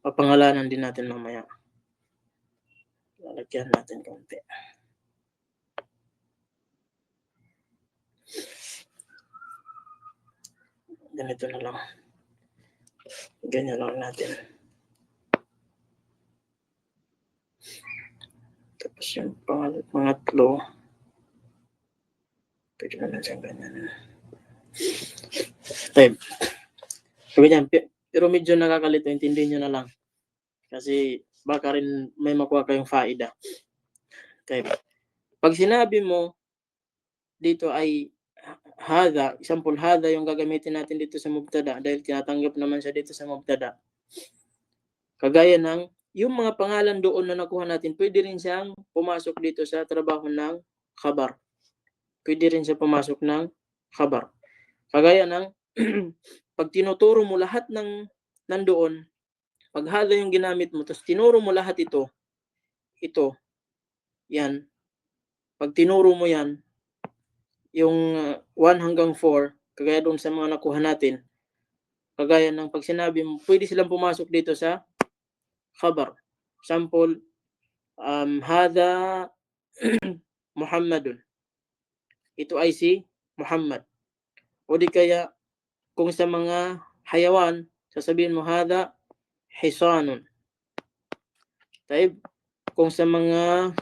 papangalanan din natin mamaya. Lalagyan natin konti. Ganito na lang. Ganyan lang natin. Tapos yung pangatlo, pwede naman siyang ganyan. Taib. So, ganyan. Pero medyo nakakalito, intindihin nyo na lang. Kasi baka rin may makuha kayong faida. Taib. Pag sinabi mo, dito ay hada, example hada yung gagamitin natin dito sa mubtada dahil tinatanggap naman siya dito sa mubtada. Kagaya ng yung mga pangalan doon na nakuha natin, pwede rin siyang pumasok dito sa trabaho ng khabar. Pwede rin siya pumasok ng khabar. Kagaya ng pag tinuturo mo lahat ng nandoon, pag hada yung ginamit mo, tapos tinuro mo lahat ito, yan. Pag tinuro mo yan, yung 1 hanggang 4, kagaya doon sa mga nakuha natin, kagaya ng pag sinabi mo, pwede silang pumasok dito sa khabar. Sample, hada Muhammadun. Ito ay si Muhammad. O di kaya, kung sa mga hayawan, sasabihin mo, hada hisanun. Taib. Kung sa mga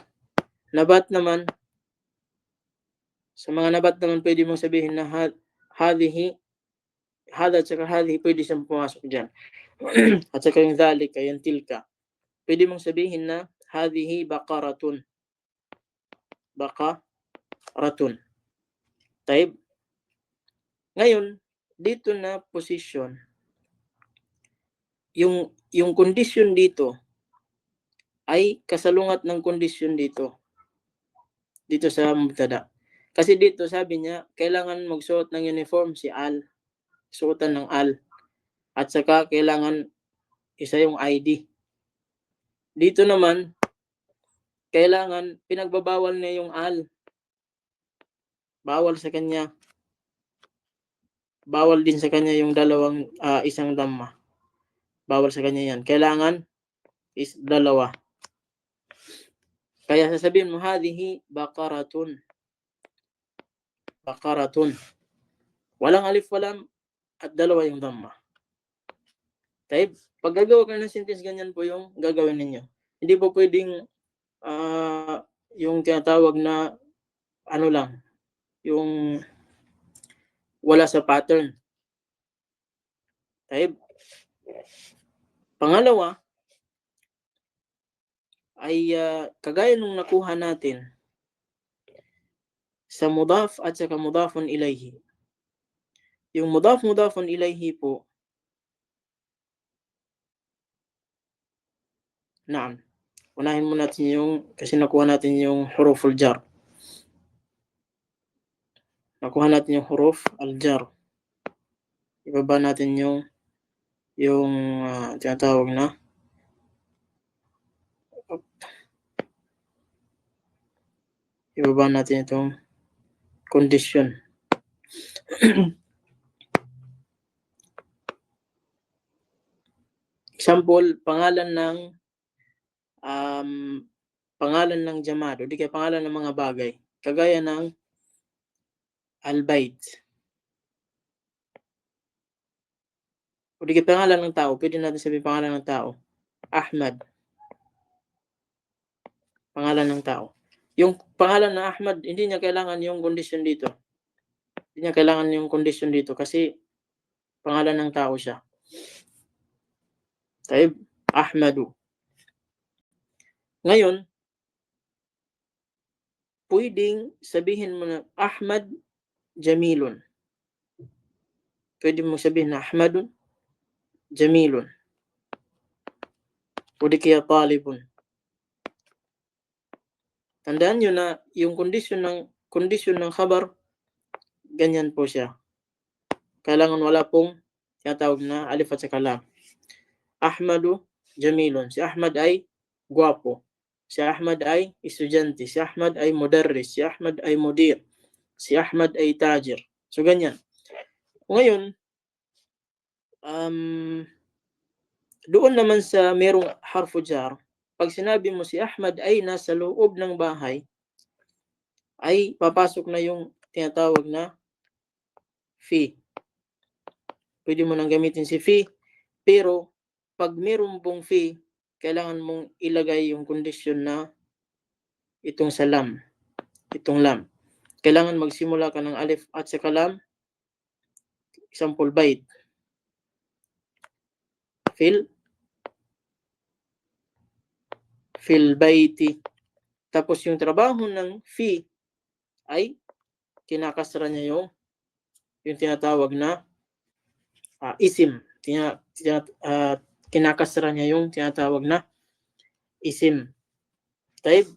nabat naman, pwede mong sabihin na hadihi, hada at saka hadihi, pwede siyang pumasok dyan. At saka yung dhalika, yung tilka. Pwede mong sabihin na hadihi baqaratun. Baqaratun. Taib. Ngayon, dito na position, yung condition dito ay kasalungat ng condition dito sa mubtada. Kasi dito sabi niya, kailangan magsuot ng uniform si Al. Suotan ng Al. At saka kailangan isa yung ID. Dito naman, kailangan pinagbabawal niya yung Al. Bawal sa kanya. Bawal din sa kanya yung dalawang isang dhamma. Bawal sa kanya yan. Kailangan is dalawa. Kaya sasabihin mo, hadihi baqaratun. Baqaratun. Walang alif, walam, at dalawa yung dhamma. Taib, pag gagawa ka ng sentence, ganyan po yung gagawin ninyo. Hindi po pwedeng yung tinatawag na ano lang, yung wala sa pattern. Taib. Pangalawa ay kagaya nung nakuha natin sa mudaf at saka mudafun ilayhi. Yung mudafun ilayhi po, naam, unahin mo natin yung, kasi nakuha natin yung huruful jar. Nakuha natin yung huruf al-jar. Ibaba natin yung tinatawag na ibaba natin itong condition. Example, pangalan ng jamad o di kaya pangalan ng mga bagay. Kagaya ng al-bait. O di kaya pangalan ng tao. Pwede natin sabihin pangalan ng tao. Ahmad. Pangalan ng tao. Yung pangalan na Ahmad, hindi niya kailangan yung condition dito. Hindi niya kailangan yung condition dito kasi pangalan ng tao siya. Taib, Ahmadu. Ngayon, pwedeng sabihin mo na Ahmad Jamilun. Pwede mo sabihin na Ahmadun Jamilun. O di kaya Talibun. Tandaan nyo na yung condition ng khabar, ganyan po siya. Kailangan wala pong tinatawag na alif at saka lam. Ahmadu Jamilun. Si Ahmad ay guwapo. Si Ahmad ay estudyante. Si Ahmad ay mudarris. Si Ahmad ay mudir. Si Ahmad ay tajir. So, ganyan. Ngayon, doon naman sa merong harfu jar, pag sinabi mo si Ahmad ay nasa loob ng bahay, ay papasok na yung tinatawag na fi. Pwede mo nang gamitin si fi, pero pag meron pong fi, kailangan mong ilagay yung condition na itong sa lam. Itong lam. Kailangan magsimula ka ng alif at saka lam. Example, bait. Fil baiti. Tapos yung trabaho ng fi ay kinakasra niya yung tinatawag na isim. Kinakasra niya yung tinatawag na isim. Type.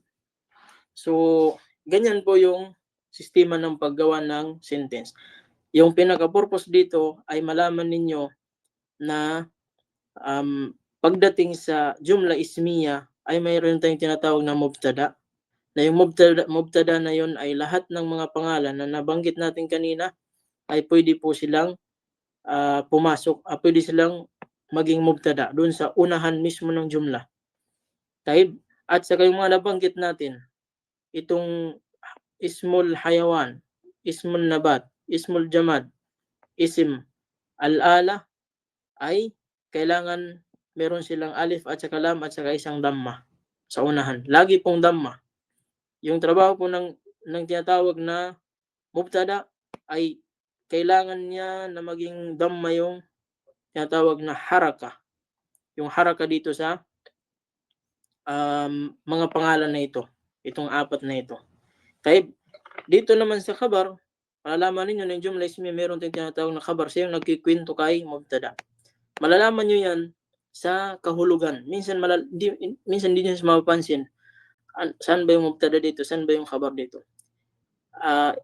So, ganyan po yung sistema ng paggawa ng sentence. Yung pinaka-purpose dito ay malaman ninyo na pagdating sa jumla ismiya ay mayroon tayong tinatawag na mubtada. Na yung mubtada na yun ay lahat ng mga pangalan na nabanggit natin kanina ay pwede po silang pumasok, pwede silang maging mubtada doon sa unahan mismo ng jumla. Taib. At saka yung mga nabanggit natin, itong ismul hayawan, ismul nabat, ismul jamad, isim al-ala ay kailangan meron silang alif at saka lam at saka isang damma sa unahan. Lagi pong damma. Yung trabaho po ng tinatawag na mubtada ay kailangan niya na maging damma yung tinatawag na haraka. Yung haraka dito sa mga pangalan na ito. Itong apat na ito. Kaya dito naman sa khabar, malalaman ninyo na yung jumla ismiya meron tayong tinatawag na khabar. Siya yung nagkikwento kay mubtada. Malalaman nyo yan sa kahulugan. Minsan hindi nyo mapapansin. Saan ba yung mubtada dito? Saan ba yung khabar dito?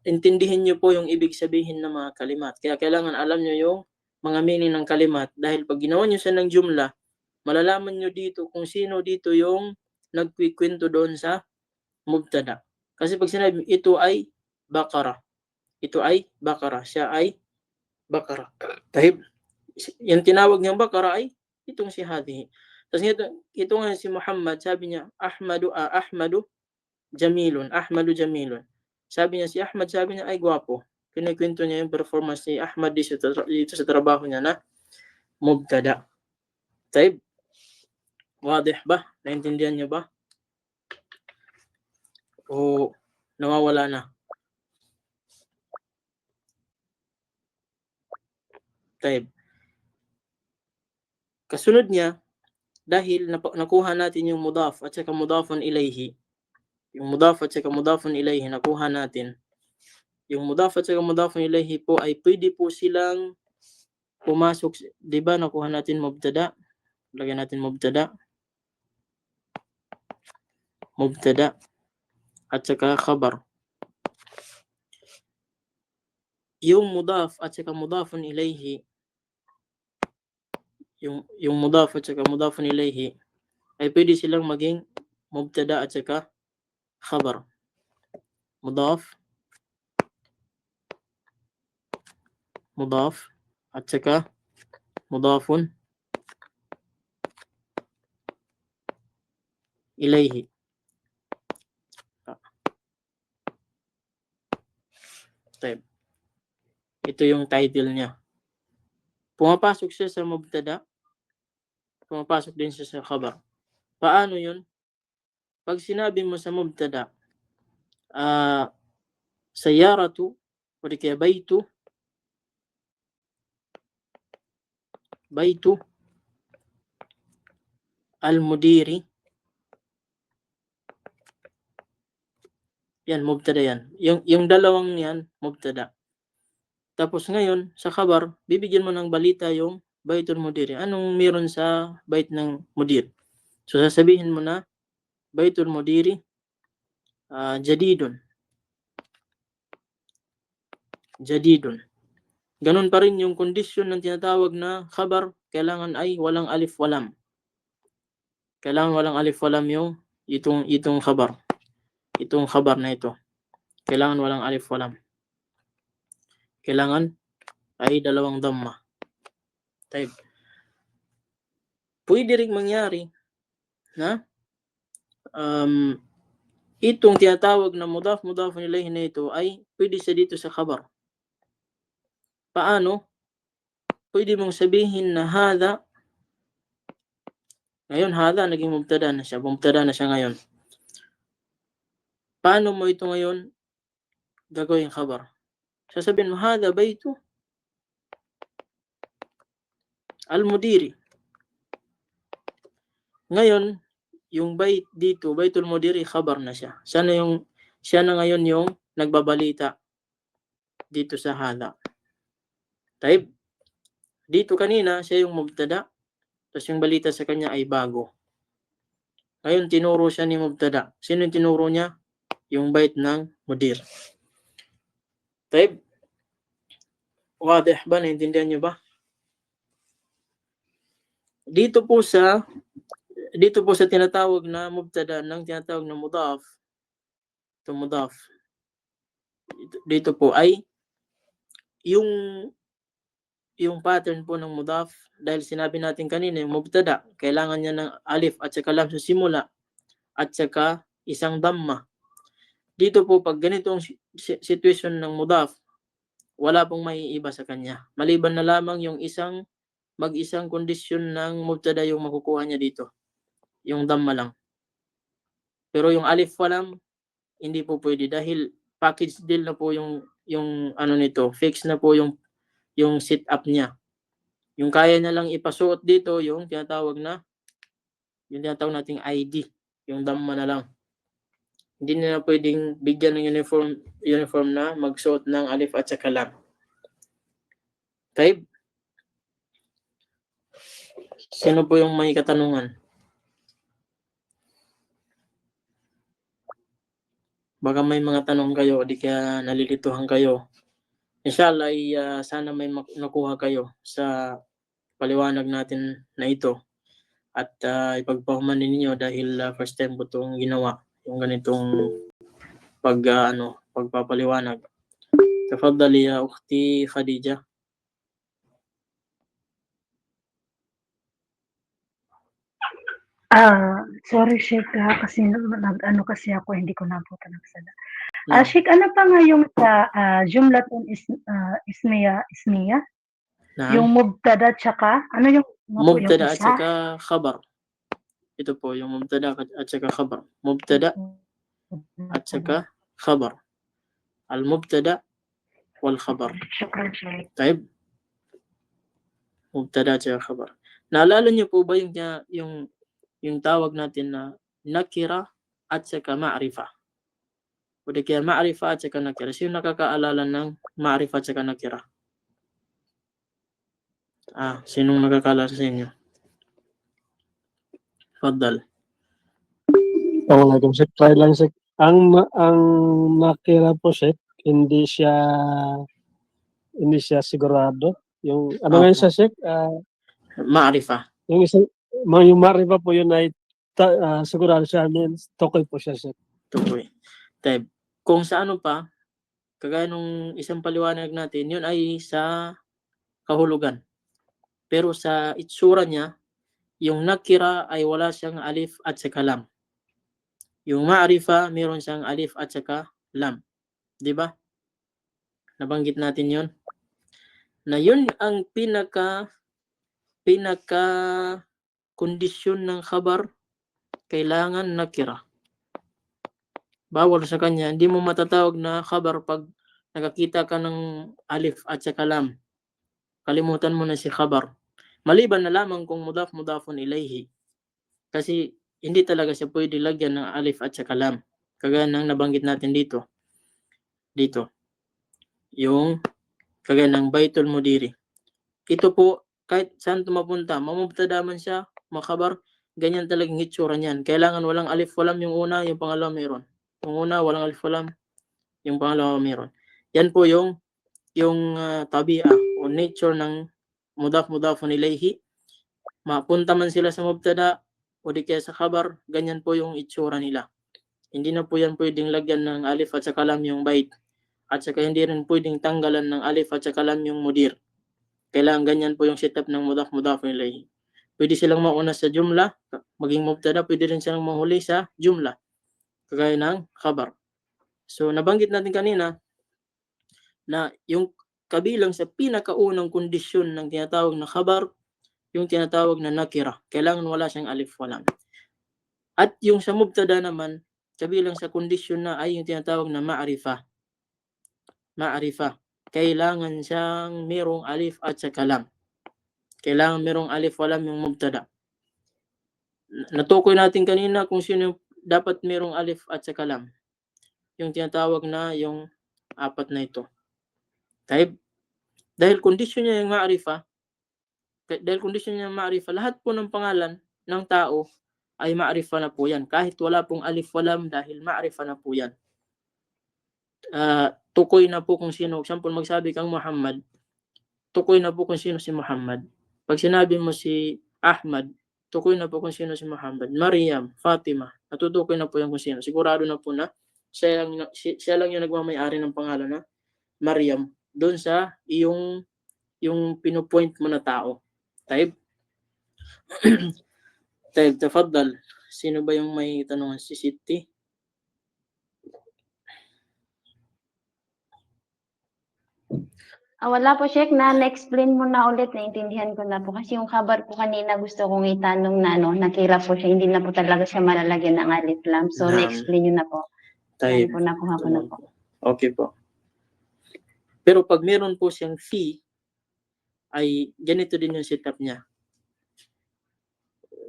Intindihin nyo po yung ibig sabihin ng mga kalimat. Kaya kailangan alam nyo yung mga meaning ng kalimat. Dahil pag ginawa nyo siya ng jumla, malalaman nyo dito kung sino dito yung nagkikwento doon sa mubtada. Kasi pag sinabi, ito ay bakara. Ito ay bakara. Siya ay bakara. Tahib. Yung tinawag niyang bakara ay itong si Hadihi. Tapos ito nga si Muhammad, sabi niya, Ahmadu Jamilun. Ahmadu Jamilun. Sabi niya, si Ahmad, sabi niya, ay gwapo. Kinikwento niya yung performance ni Ahmad dito sa trabaho niya na mubtada. Tahib. Wadih ba? Naintindihan niyo ba? o nawawala na? Taib. Kasunod niya, dahil nakuha natin yung mudaf at saka mudafun ilayhi, yung mudaf at saka mudafun ilayhi nakuha natin, yung mudaf at saka mudafun ilayhi po ay pwede po silang pumasok, di ba nakuha natin mubtada, lagyan natin mubtada at saka khabar. Yung mudaf at saka mudafun ilayhi, yung mudaf at saka mudafun ilayhi ay pwede silang maging mubtada at saka khabar. Mudaf at saka mudafun ilayhi. Taib. Ito yung title niya. Pumapasok siya sa mubtada, pumapasok din siya sa khabar. Paano yun? Pag sinabi mo sa mubtada, sayaratu, o di kaya baytu al-mudiri, yan, mubtada yan. Yung dalawang yan, mubtada. Tapos ngayon, sa khabar, bibigyan mo ng balita yung baytul mudiri. Anong meron sa bayt ng mudir? So, sasabihin mo na, baytul mudiri, jadidun. Ganun pa rin yung kondisyon ng tinatawag na khabar, kailangan ay walang alif walam. Kailangan walang alif walam yung itong khabar. Itong khabar na ito. Kailangan walang alif walam. Kailangan ay dalawang dhamma. Taib. Pwede rin mangyari na itong tinatawag na mudaf ilayhi na ito ay pwede siya dito sa khabar. Paano? Pwede mong sabihin na hadha. Ngayon hadha naging mubtada na siya. Mubtada na siya ngayon. Paano mo ito ngayon gagawin khabar? Sasabihin mo hadha baytu al-mudiri. Ngayon, yung bayt dito, baytul mudiri, khabar na siya. Siya na ngayon yung nagbabalita dito sa hadha. Taib. Dito kanina, siya yung mubtada, tapos yung balita sa kanya ay bago. Ngayon, tinuro siya ni mubtada. Sino yung tinuro niya? Yung bayt ng mudir. Taib. Wadih ba? Naintindihan niyo ba? Dito po sa tinatawag na mubtada ng tinatawag na mudaf. Ito mudaf. Dito po ay yung pattern po ng mudaf, dahil sinabi natin kanina yung mubtada, kailangan niya ng alif at saka lam sa simula at saka isang dhamma. Dito po pag ganitong situation ng mudaf, wala pong maiiba sa kanya. Maliban na lamang yung mag-isang kondisyon ng mubtada yung makukuha niya dito. Yung dhamma lang. Pero yung alif walam, hindi po pwede dahil package deal na po yung ano nito, fix na po yung setup niya. Yung kaya na lang ipasuot dito, yung tinatawag nating ID, yung dhamma na lang. Hindi na pwedeng bigyan ng uniform na magsuot ng alif at saka lam. Taib? Sino po yung may katanungan? Baka may mga tanong kayo, di kaya nalilituhan kayo. Inshallah, sana may nakuha kayo sa paliwanag natin na ito. At ipagpahuman ninyo dahil first time po itong ginawa, yung ganitong pagpapaliwanag. Tafadhali ya ukhti Khadija. Sorry Sheikh kasi kasi ako hindi ko nabutan ng sala. No. Sheikh, ano pa nga yung sa jumlatun ismiya? Naam. Yung mubtada tsaka ano yung Mubtada at isa? saka khabar. Ito po yung mubtada at saka khabar. Mubtada at saka khabar. Al-mubtada wal khabar. Shukran, Sheikh. Taib, mubtada at saka khabar. Naalala niyo po ba yung tawag natin na nakira at saka ma'rifa? O di kaya ma'rifa at saka nakira. Sino nakakaalala ng ma'rifa at saka nakira? Sinong nakakaalala sa inyo? Faddal. Assalamualaikum, Sheikh. Try lang, Sheikh. Ang nakira po, Sheikh, hindi siya sigurado. Yung ano nga siya, Sheikh? Ma'rifa. Yung marifa po yun ay sigurado siya, means tukoy po siya, Sheikh. Tukoy. Taib. Kung sa ano pa, kagaya nung isang paliwanag natin, yun ay sa kahulugan. Pero sa itsura niya, yung nakira ay wala siyang alif at saka lam. Yung ma'rifa, meron siyang alif at saka lam. Di ba? Nabanggit natin yun. Na yun ang pinaka kondisyon ng khabar, kailangan nakira. Bawal sa kanya, hindi mo matatawag na khabar pag nakakita ka ng alif at saka lam. Kalimutan mo na si khabar. Maliban na lamang kung mudafun ilayhi. Kasi hindi talaga siya pwede lagyan ng alif at saka lam. Kagaya ng nabanggit natin dito. Yung kagaya ng Baitul Mudiri. Ito po, kahit saan mapunta, mamubtada man siya, makabar, ganyan talagang hitsura niyan. Kailangan walang alif walam yung una, yung pangalawa meron. Yung una, walang alif walam, yung pangalawa meron. Yan po yung tabi'a o nature ng mudafun ilayhi. Mapunta man sila sa mubtada o di kaya sa khabar, ganyan po yung itsura nila. Hindi na po yan pwedeng lagyan ng alif at saka lam yung bait. At saka hindi rin pwedeng tanggalan ng alif at saka lam yung mudir. Kailangan ganyan po yung setup ng mudafun ilayhi. Pwede silang mauna sa jumla, maging mubtada, pwede rin silang mahuli sa jumla. Kagaya ng khabar. So, nabanggit natin kanina na yung kabilang sa pinakaunang kondisyon ng tinatawag na khabar, yung tinatawag na nakira. Kailangan wala siyang alif walam. At yung sa mubtada naman, kabilang sa kondisyon na ay yung tinatawag na ma'rifa. Ma'rifa. Kailangan siyang merong alif at saka lam. Kailangan merong alif walam yung mubtada. Natukoy natin kanina kung sino dapat merong alif at saka lam. Yung tinatawag na yung apat na ito. Dahil kondisyon niya yung ma'rifa, lahat po ng pangalan ng tao ay ma'rifa na po yan. Kahit wala pong alif walam, dahil ma'rifa na po yan. Tukoy na po kung sino. Example, magsabi kang Muhammad, tukoy na po kung sino si Muhammad. Pag sinabi mo si Ahmad, tukoy na po kung sino si Muhammad. Maryam, Fatima, natutukoy na po yan kung sino. Sigurado na po na siya lang yung nagmamayari ng pangalan na Maryam doon sa yung pinupoint mo na tao. Taib, tafaddal. Sino ba yung may tanungan? Si Siti? Wala po, Sheikh, na-explain mo na ulit, naintindihan ko na po. Kasi yung khabar po kanina gusto kong itanong na nakira po siya, hindi na po talaga siya malalagyan ng alif lam. So, na-explain nyo na po. Yan po, nakuha ko na po. Okay po. Pero pag meron po siyang fi, ay ganito din yung setup niya.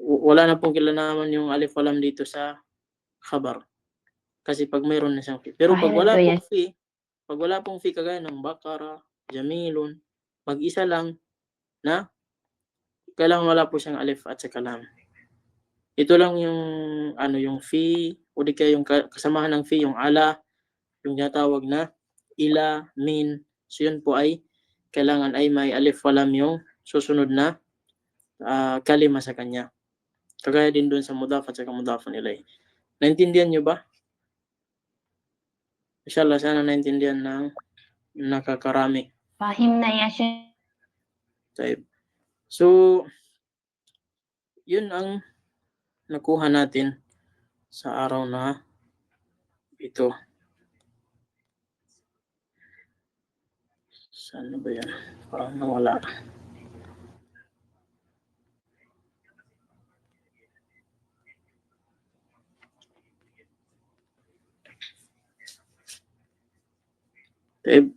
Wala na pong kailangan yung alif walam dito sa khabar. Kasi pag meron na siyang fi. Pero pag wala pong fi, kagaya ng Bakara, Jamilun, mag-isa lang na kailangan wala po siyang alif at saka lam. Ito lang yung fi, o di kaya yung kasamahan ng fi, yung ala, yung tinatawag na ila, min. So yun po ay kailangan ay may alif walam yung susunod na kalima sa kanya. Kagaya din doon sa mudaf at saka mudafun ilayhi. Naintindihan nyo ba? Inshallah, sana naintindihan ng nakakarami. Fahim na ya, Sheikh. So, yun ang nakuha natin sa araw na ito. Saan ba yan? Parang nawala. Taib.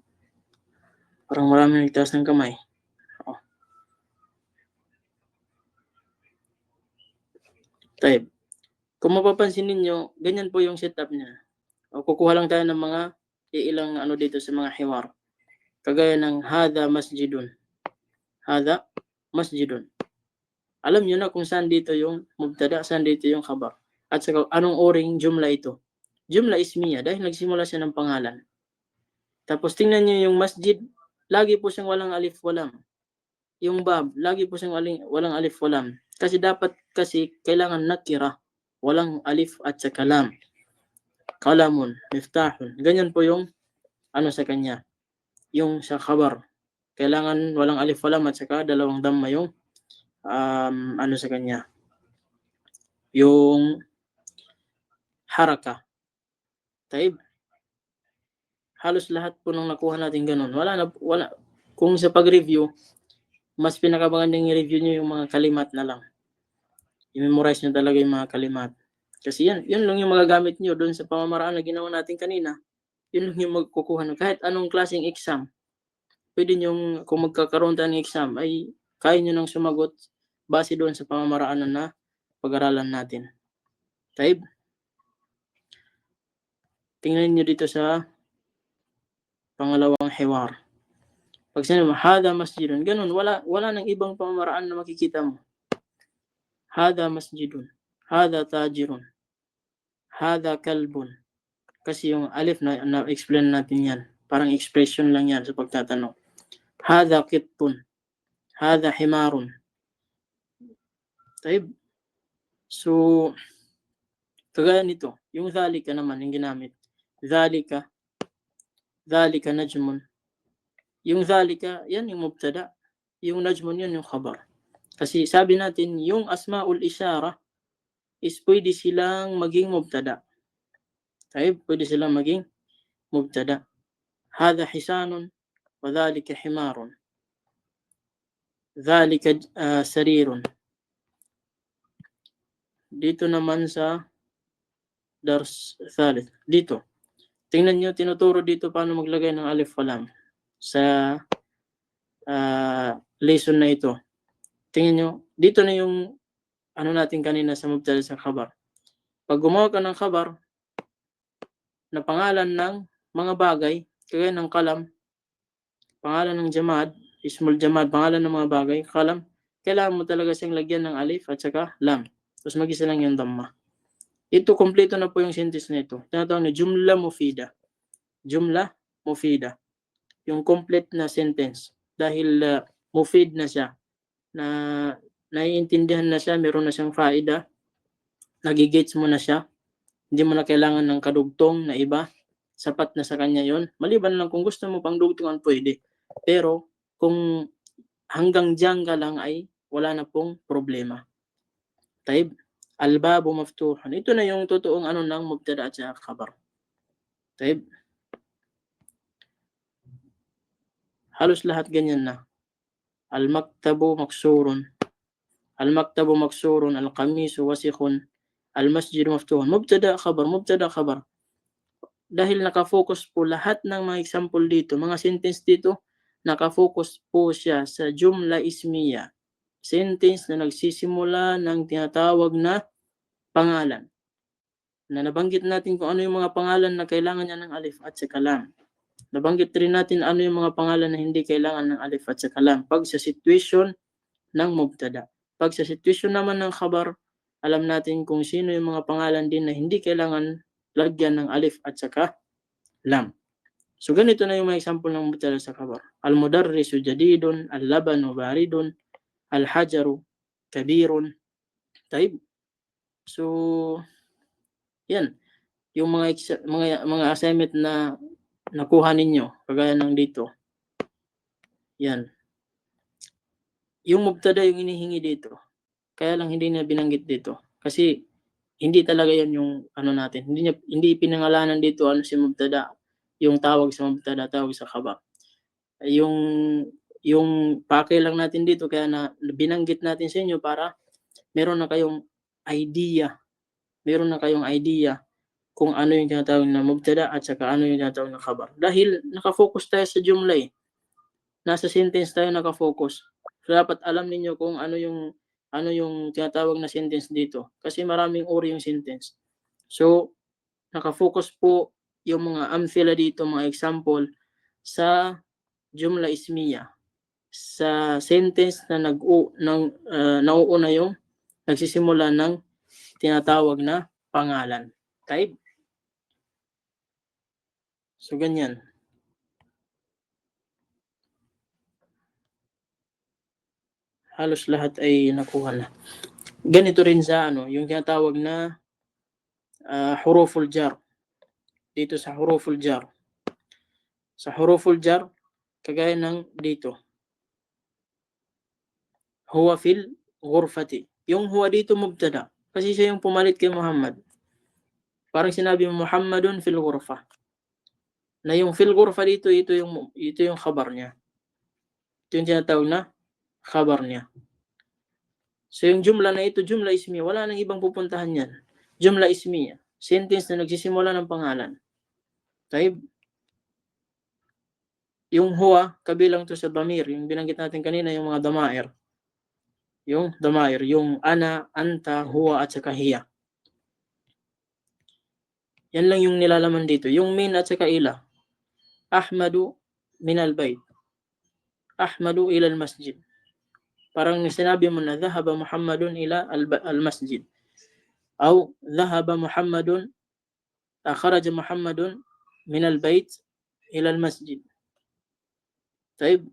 Parang marami nagtaas ng kamay. Oh. Taib. Kung mapapansin ninyo, ganyan po yung setup niya. O, kukuha lang tayo ng mga ilang ano dito sa mga hiwar. Kagaya ng hada masjidun. Hada masjidun. Alam nyo na kung saan dito yung mubtada, saan dito yung khabar. At saka anong oring jumla ito. Jumla ismiya dahil nagsimula siya ng pangalan. Tapos tingnan nyo yung masjid, lagi po siyang walang alif walam. Yung bab, lagi po siyang walang alif walam. Kasi dapat kailangan nakira, walang alif at saka lam. Kalamun, miftahun. Ganyan po yung ano sa kanya. Yung sa khabar. Kailangan walang alif walam at saka dalawang damma yung ano sa kanya. Yung haraka. Taib. Halos lahat po nung nakuha natin ganun. Wala. Kung sa pag-review, mas pinakamagandang i-review nyo yung mga kalimat na lang. I-memorize nyo talaga yung mga kalimat. Kasi yun lang yung magagamit nyo doon sa pamamaraan na ginawa natin kanina. Yun lang yung magkukuha nyo. Kahit anong klaseng exam, pwede nyo, kung magkakaroon tayo ng exam, ay kaya nyo nang sumagot base doon sa pamamaraan na pag-aralan natin. Taib. Tingnan nyo dito sa pangalawang hiwar. Pag sinabi mo, hada masjidun, ganun, wala nang ibang pamamaraan na makikita mo. Hada masjidun, hada tajirun, hada kalbun. Kasi yung alif na-explain natin yan. Parang expression lang yan sa pagtatanong. Hada kittun, hada himarun. Taib. So, kagaya nito, yung dhalika naman yung ginamit. Dhalika najmun. Yung dhalika, yan yung mubtada. Yung najmun, yan yung khabar. Kasi sabi natin, yung asma'ul isyara is pwede silang maging mubtada. Taib, pwede silang maging mubtada. Hada hisanun, wa dhalika himarun. Dhalika sarirun. Dito naman sa dars thalith. Dito. Tingnan nyo, tinuturo dito paano maglagay ng alif walam sa lesson na ito. Tingnan nyo, dito na yung ano natin kanina sa mubtada sa khabar. Pag gumawa ka ng khabar na pangalan ng mga bagay, kagaya ng kalam, pangalan ng jamad, ismul jamad, pangalan ng mga bagay, kalam, kailangan mo talaga siyang lagyan ng alif at saka lam. Tapos mag-isa lang yung damma. Ito, kompleto na po yung sentence na ito. Tinatawag na jumla mufida. Jumla mufida. Yung complete na sentence. Dahil mufid na siya. Na naiintindihan na siya, meron na siyang faida. Nagigets mo na siya. Hindi mo na kailangan ng kadugtong na iba. Sapat na sa kanya yon. Maliban lang kung gusto mo pang dugtungan, pwede. Pero kung hanggang diyan ka lang ay wala na pong problema. Taib. Al-babu maftuhan. Ito na yung totoong ano ng mubtada at saka khabar. Taib. Halos lahat ganyan na. Al-maktabu maksurun. Al-maktabu maksurun. Al-qamisu wasikhun. Al-masjidu maftuhan. Mubtada khabar. Mubtada khabar. Dahil nakafocus po lahat ng mga example dito, mga sentence dito, nakafocus po siya sa jumla ismiya. Sentence na nagsisimula ng tinatawag na pangalan. Na nabanggit natin kung ano yung mga pangalan na kailangan niya ng alif at saka lam. Nabanggit rin natin ano yung mga pangalan na hindi kailangan ng alif at saka lam. Pag sa situation ng mubtada. Pag sa situation naman ng khabar, alam natin kung sino yung mga pangalan din na hindi kailangan lagyan ng alif at saka lam. So ganito na yung mga example ng mubtada sa khabar. Al-mudarrisu jadidun, al-labanu baridun, al-hajaru kabirun. Taib. So yan, yung mga assignment na nakuha ninyo, kagaya ng dito. Yan. Yung mubtada yung inihingi dito. Kaya lang hindi na binanggit dito. Kasi hindi talaga yan yung ano natin. Hindi pinangalanan dito ano si mubtada, yung tawag sa mubtada, tawag sa khabar. Yung pakay lang natin dito kaya na binanggit natin sa inyo para meron na kayong idea. Meron na kayong idea kung ano yung tinatawag na mubtada at saka ano yung tinatawag na khabar. Dahil nakafocus tayo sa jumla eh. Nasa sentence tayo nakafocus. So dapat alam ninyo kung ano yung tinatawag na sentence dito. Kasi maraming uri yung sentence. So nakafocus po yung mga amthila dito, mga example sa jumla ismiya. Sa sentence na nauuna yung nagsisimula ng tinatawag na pangalan. Type. So, ganyan. Halos lahat ay nakuha na. Ganito rin sa yung tinatawag na huruful jar. Dito sa huruful jar. Sa huruful jar, kagaya ng dito. Huwa fil ghurfati. Yung huwa dito mubtada. Kasi siya yung pumalit kay Muhammad. Parang sinabi mo Muhammadun fil ghurfa. Na yung fil ghurfa dito, ito yung khabar niya. Ito yung tinatawag na khabar niya. So yung jumla na ito, jumla ismiya, wala nang ibang pupuntahan yan. Jumla ismiya, sentence na nagsisimula ng pangalan. Taib. Yung huwa, kabilang to sa damir, yung binanggit natin kanina, yung mga damair. Yung damair, yung ana, anta, huwa, at saka hiya. Yan lang yung nilalaman dito. Yung min at saka ila. Ahmadu minal bayt. Ahmadu ila al-masjid. Parang sinabi mo na dhahaba Muhammadun ila al-masjid. Aw dhahaba Muhammadun kharaja Muhammadun minal bayt ila al-masjid. Taib.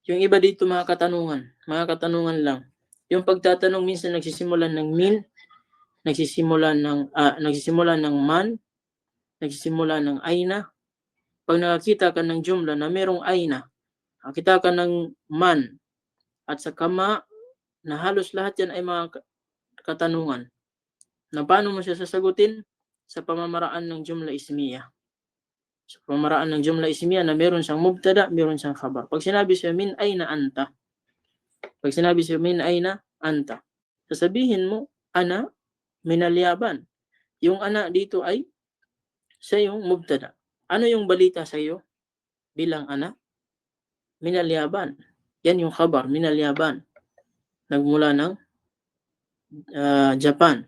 Yung iba dito mga katanungan lang. Yung pagtatanong minsan nagsisimulan ng min, nagsisimulan ng man, nagsisimula ng aina. Pag nakakita ka ng jumla na merong aina, nakita ka ng man, at sa kama, na halos lahat yan ay mga katanungan. Na paano mo siya sasagutin? Sa pamamaraan ng jumla ismiya. Sa pamamaraan ng jumla ismiya na meron siyang mubtada, meron siyang khabar. Pag sinabi siya min aina anta, pag sinabi siya min aina anta, sasabihin mo, ana minal yaban. Yung ana dito ay siya yung mubtada. Ano yung balita sa iyo bilang ana? Minal yaban. Yan yung khabar, minal yaban. Nagmula ng Japan.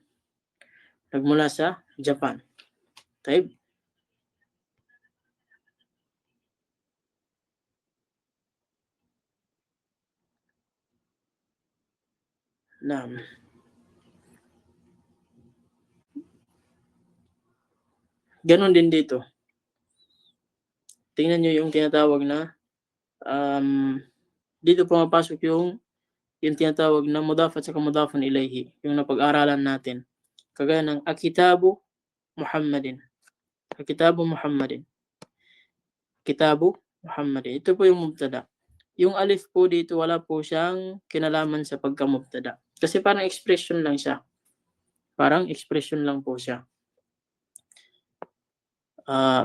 Nagmula sa Japan. Taib. Naam. Ganon din dito. Tingnan nyo yung tinatawag na dito pumapasok yung tinatawag na mudaf at saka mudafun ilayhi, yung napag-aralan natin. Kagaya ng akitabu Muhammadin. Akitabu Muhammadin. Kitabu Muhammadin. Ito po yung mubtada. Yung alif po dito, wala po siyang kinalaman sa pagka-mubtada. Kasi parang expression lang siya. Parang expression lang po siya.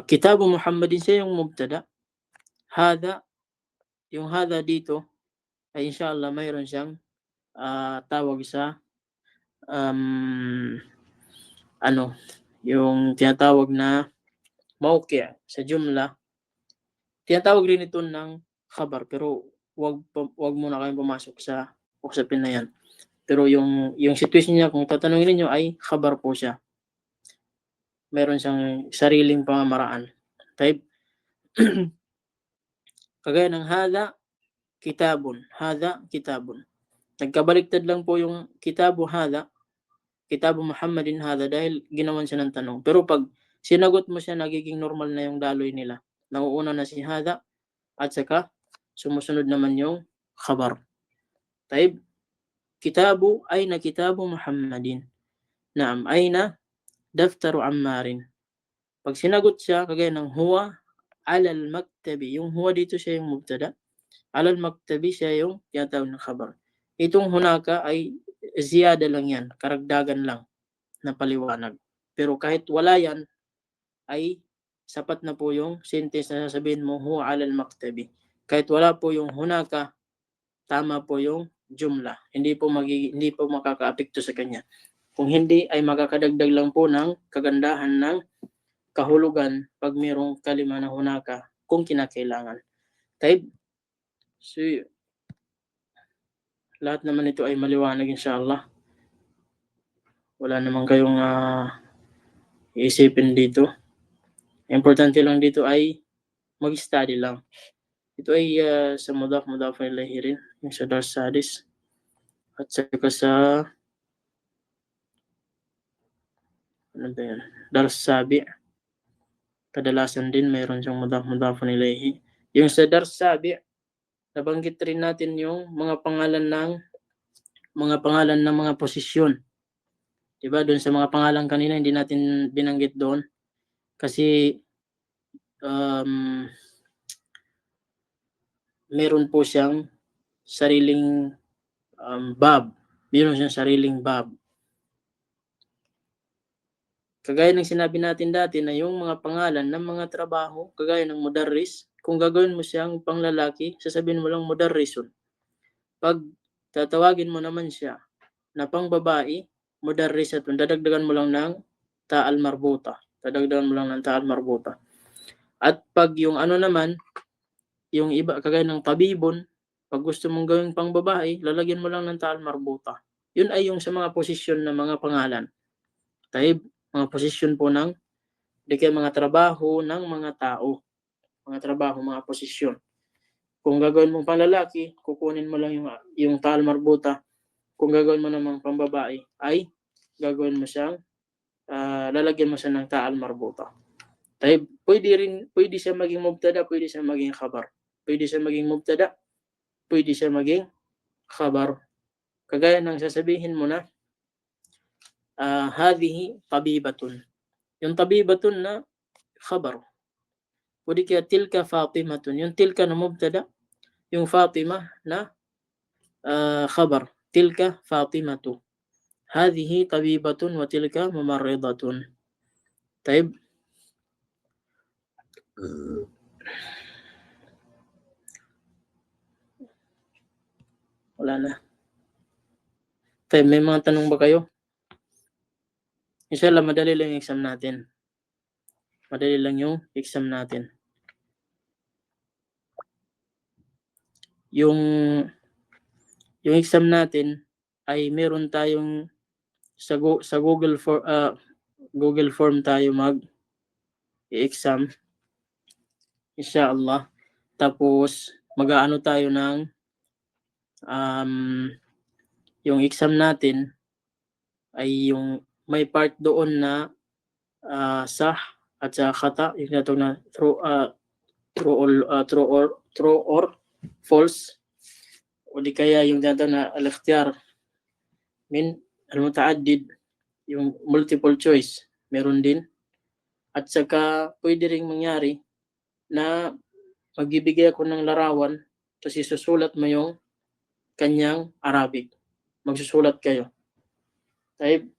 Kitabu Muhammadin siya yung mubtada. Hada, yung hada dito, ay inshallah mayroon siyang tawag sa yung tinatawag na mauqi' sa jumla. Tinatawag rin ito ng khabar, pero wag muna kayong pumasok sa usapin na yan. Pero yung situation niya, kung tatanungin niyo ay khabar po siya. Meron siyang sariling pamamaraan. Type. Kagaya ng hada kitabun. Hada kitabun. Nagkabaliktad lang po yung kitabu hada, kitabu Muhammadin hada, dahil ginawan siya ng tanong. Pero pag sinagot mo siya, nagiging normal na yung daloy nila. Nauuna na si hada at saka sumusunod naman yung khabar. Taib. Kitabu ayna kitabu Muhammadin. Naam, ayna daftaru Ammarin. Pag sinagot siya, kagaya ng huwa alal maktabi. Yung huwa dito siya yung mubtada. Alal maktabi siya yung tinatawag ng khabar. Itong hunaka ay ziyada lang yan. Karagdagan lang na paliwanag. Pero kahit wala yan, ay sapat na po yung sentence na sasabihin mo, huwa alal maktabi. Kahit wala po yung hunaka, tama po yung jumla. Hindi po makaka-apekto sa kanya. Kung hindi, ay makakadagdag lang po ng kagandahan ng kahulugan pag mayroong kalima na hunaka kung kinakailangan. Taib. So, lahat naman ito ay maliwanag inshallah. Wala naman kayong iisipin dito. Importante lang dito ay mag-study lang. Ito ay sa mudaf ilayhi rin, yung sa Dars Sadis. At saka sa ano ba yan? Dars Sabi. Kadalasan din mayroon siyang mudaf ilayhi. Yung sa Dars Sabi, nabanggit rin natin yung mga pangalan ng mga posisyon. Diba? Doon sa mga pangalan kanina, hindi natin binanggit doon. Kasi meron po siyang sariling bab. Meron siyang sariling bab. Kagaya ng sinabi natin dati na yung mga pangalan ng mga trabaho, kagaya ng mudarris, kung gagawin mo siyang panglalaki, sasabihin mo lang mudarrisun. Pag tatawagin mo naman siya na pangbabae, mudarrisatun, dadagdagan mo lang ng ta'al marbuta. Dadagdagan mo lang ng ta'al marbuta. At pag yung ano naman, yung iba, kagaya ng tabibon, pag gusto mong gawing pangbabae, lalagyan mo lang ng ta'al marbuta. Yun ay yung sa mga posisyon ng mga pangalan. Taib, mga posisyon po ng, di kaya mga trabaho ng mga tao. Mga trabaho, mga posisyon. Kung gagawin mong panlalaki, kukunin mo lang yung ta'al marbuta. Kung gagawin mo namang pambabae, ay gagawin mo siyang, lalagyan mo siya ng ta'al marbuta. Tayo, pwede siya maging mubtada, pwede siya maging khabar. Pwede siya maging mubtada, pwede siya maging khabar. Kagaya ng sasabihin mo na, hadhihi tabibatun. Yung tabibatun na khabar. Pwede kaya tilka Fatimatun. Yung tilka na mubtada, yung Fatima na khabar. Tilka Fatimatu. Hadhihi tabibatun wa tilka mumarridatun. Taib. Wala na. Taib, may mga tanong ba kayo? Inshallah, madali lang yung exam natin. Madali lang yung exam natin. Yung exam natin ay meron tayong sa Google Form tayo mag-exam. Inshallah. Tapos mag-aano tayo ng yung exam natin ay yung may part doon na sah at sa khata, yung natong na true or false, o di kaya yung natong na al-ikhtiyar min al-mutaaddid, yung multiple choice meron din. At saka pwede ring mangyari na magbibigay ako ng larawan tapos isusulat mo yung kanyang Arabic. Magsusulat kayo. Taib.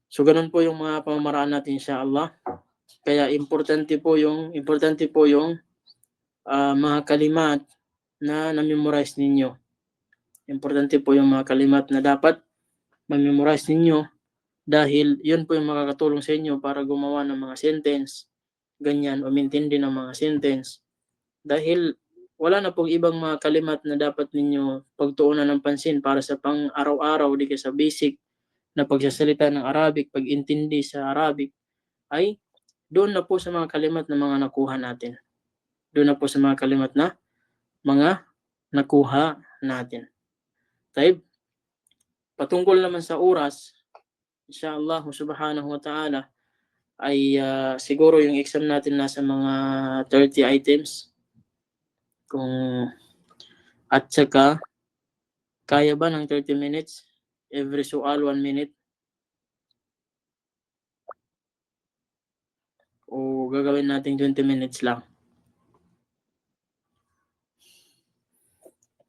So ganun po yung mga pamamaraan natin inshallah. Kaya importante po yung mga kalimat na na-memorize ninyo. Importante po yung mga kalimat na dapat ma-memorize ninyo dahil yun po yung makakatulong sa inyo para gumawa ng mga sentence, ganyan, o mintindi ng mga sentence. Dahil wala na pong ibang mga kalimat na dapat ninyo pagtuunan ng pansin para sa pang-araw-araw, di kaya sa basic na pagsasalita ng Arabic, pag-intindi sa Arabic, ay doon na po sa mga kalimat na mga nakuha natin. Doon na po sa mga kalimat na mga nakuha natin. Taib, patungkol naman sa oras, inshallah subhanahu wa ta'ala, ay siguro yung exam natin nasa mga 30 items. At saka, kaya ba ng 30 minutes? Every sual 1 minute? O gagawin natin 20 minutes lang?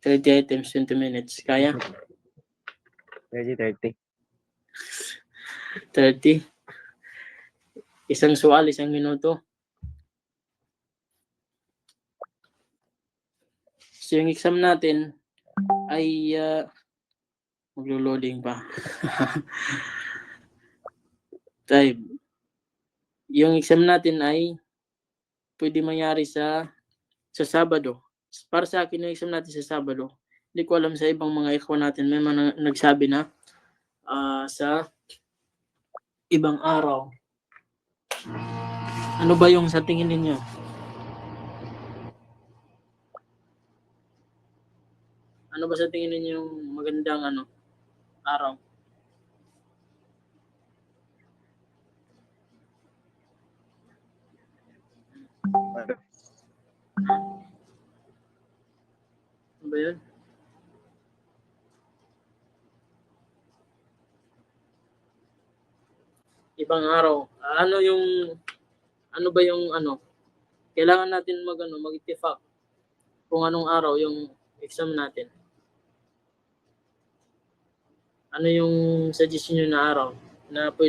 30 items, 20 minutes. Kaya? 30. 30? Isang sual, 1 minuto. So yung exam natin ay Maglo-loading pa. Tayo, yung exam natin ay pwede mangyari sa Sabado. Para sa akin, yung exam natin sa Sabado. Hindi ko alam sa ibang mga ikhwan natin. May mga nagsabi na sa ibang araw. Ano ba yung sa tingin ninyo? Ano ba sa tingin ninyo yung magandang araw? Ano ba yun? Ibang araw. Ano ba yung kailangan natin mag-ittifaq kung anong araw yung exam natin. Ano yung suggestion nyo na araw na pwede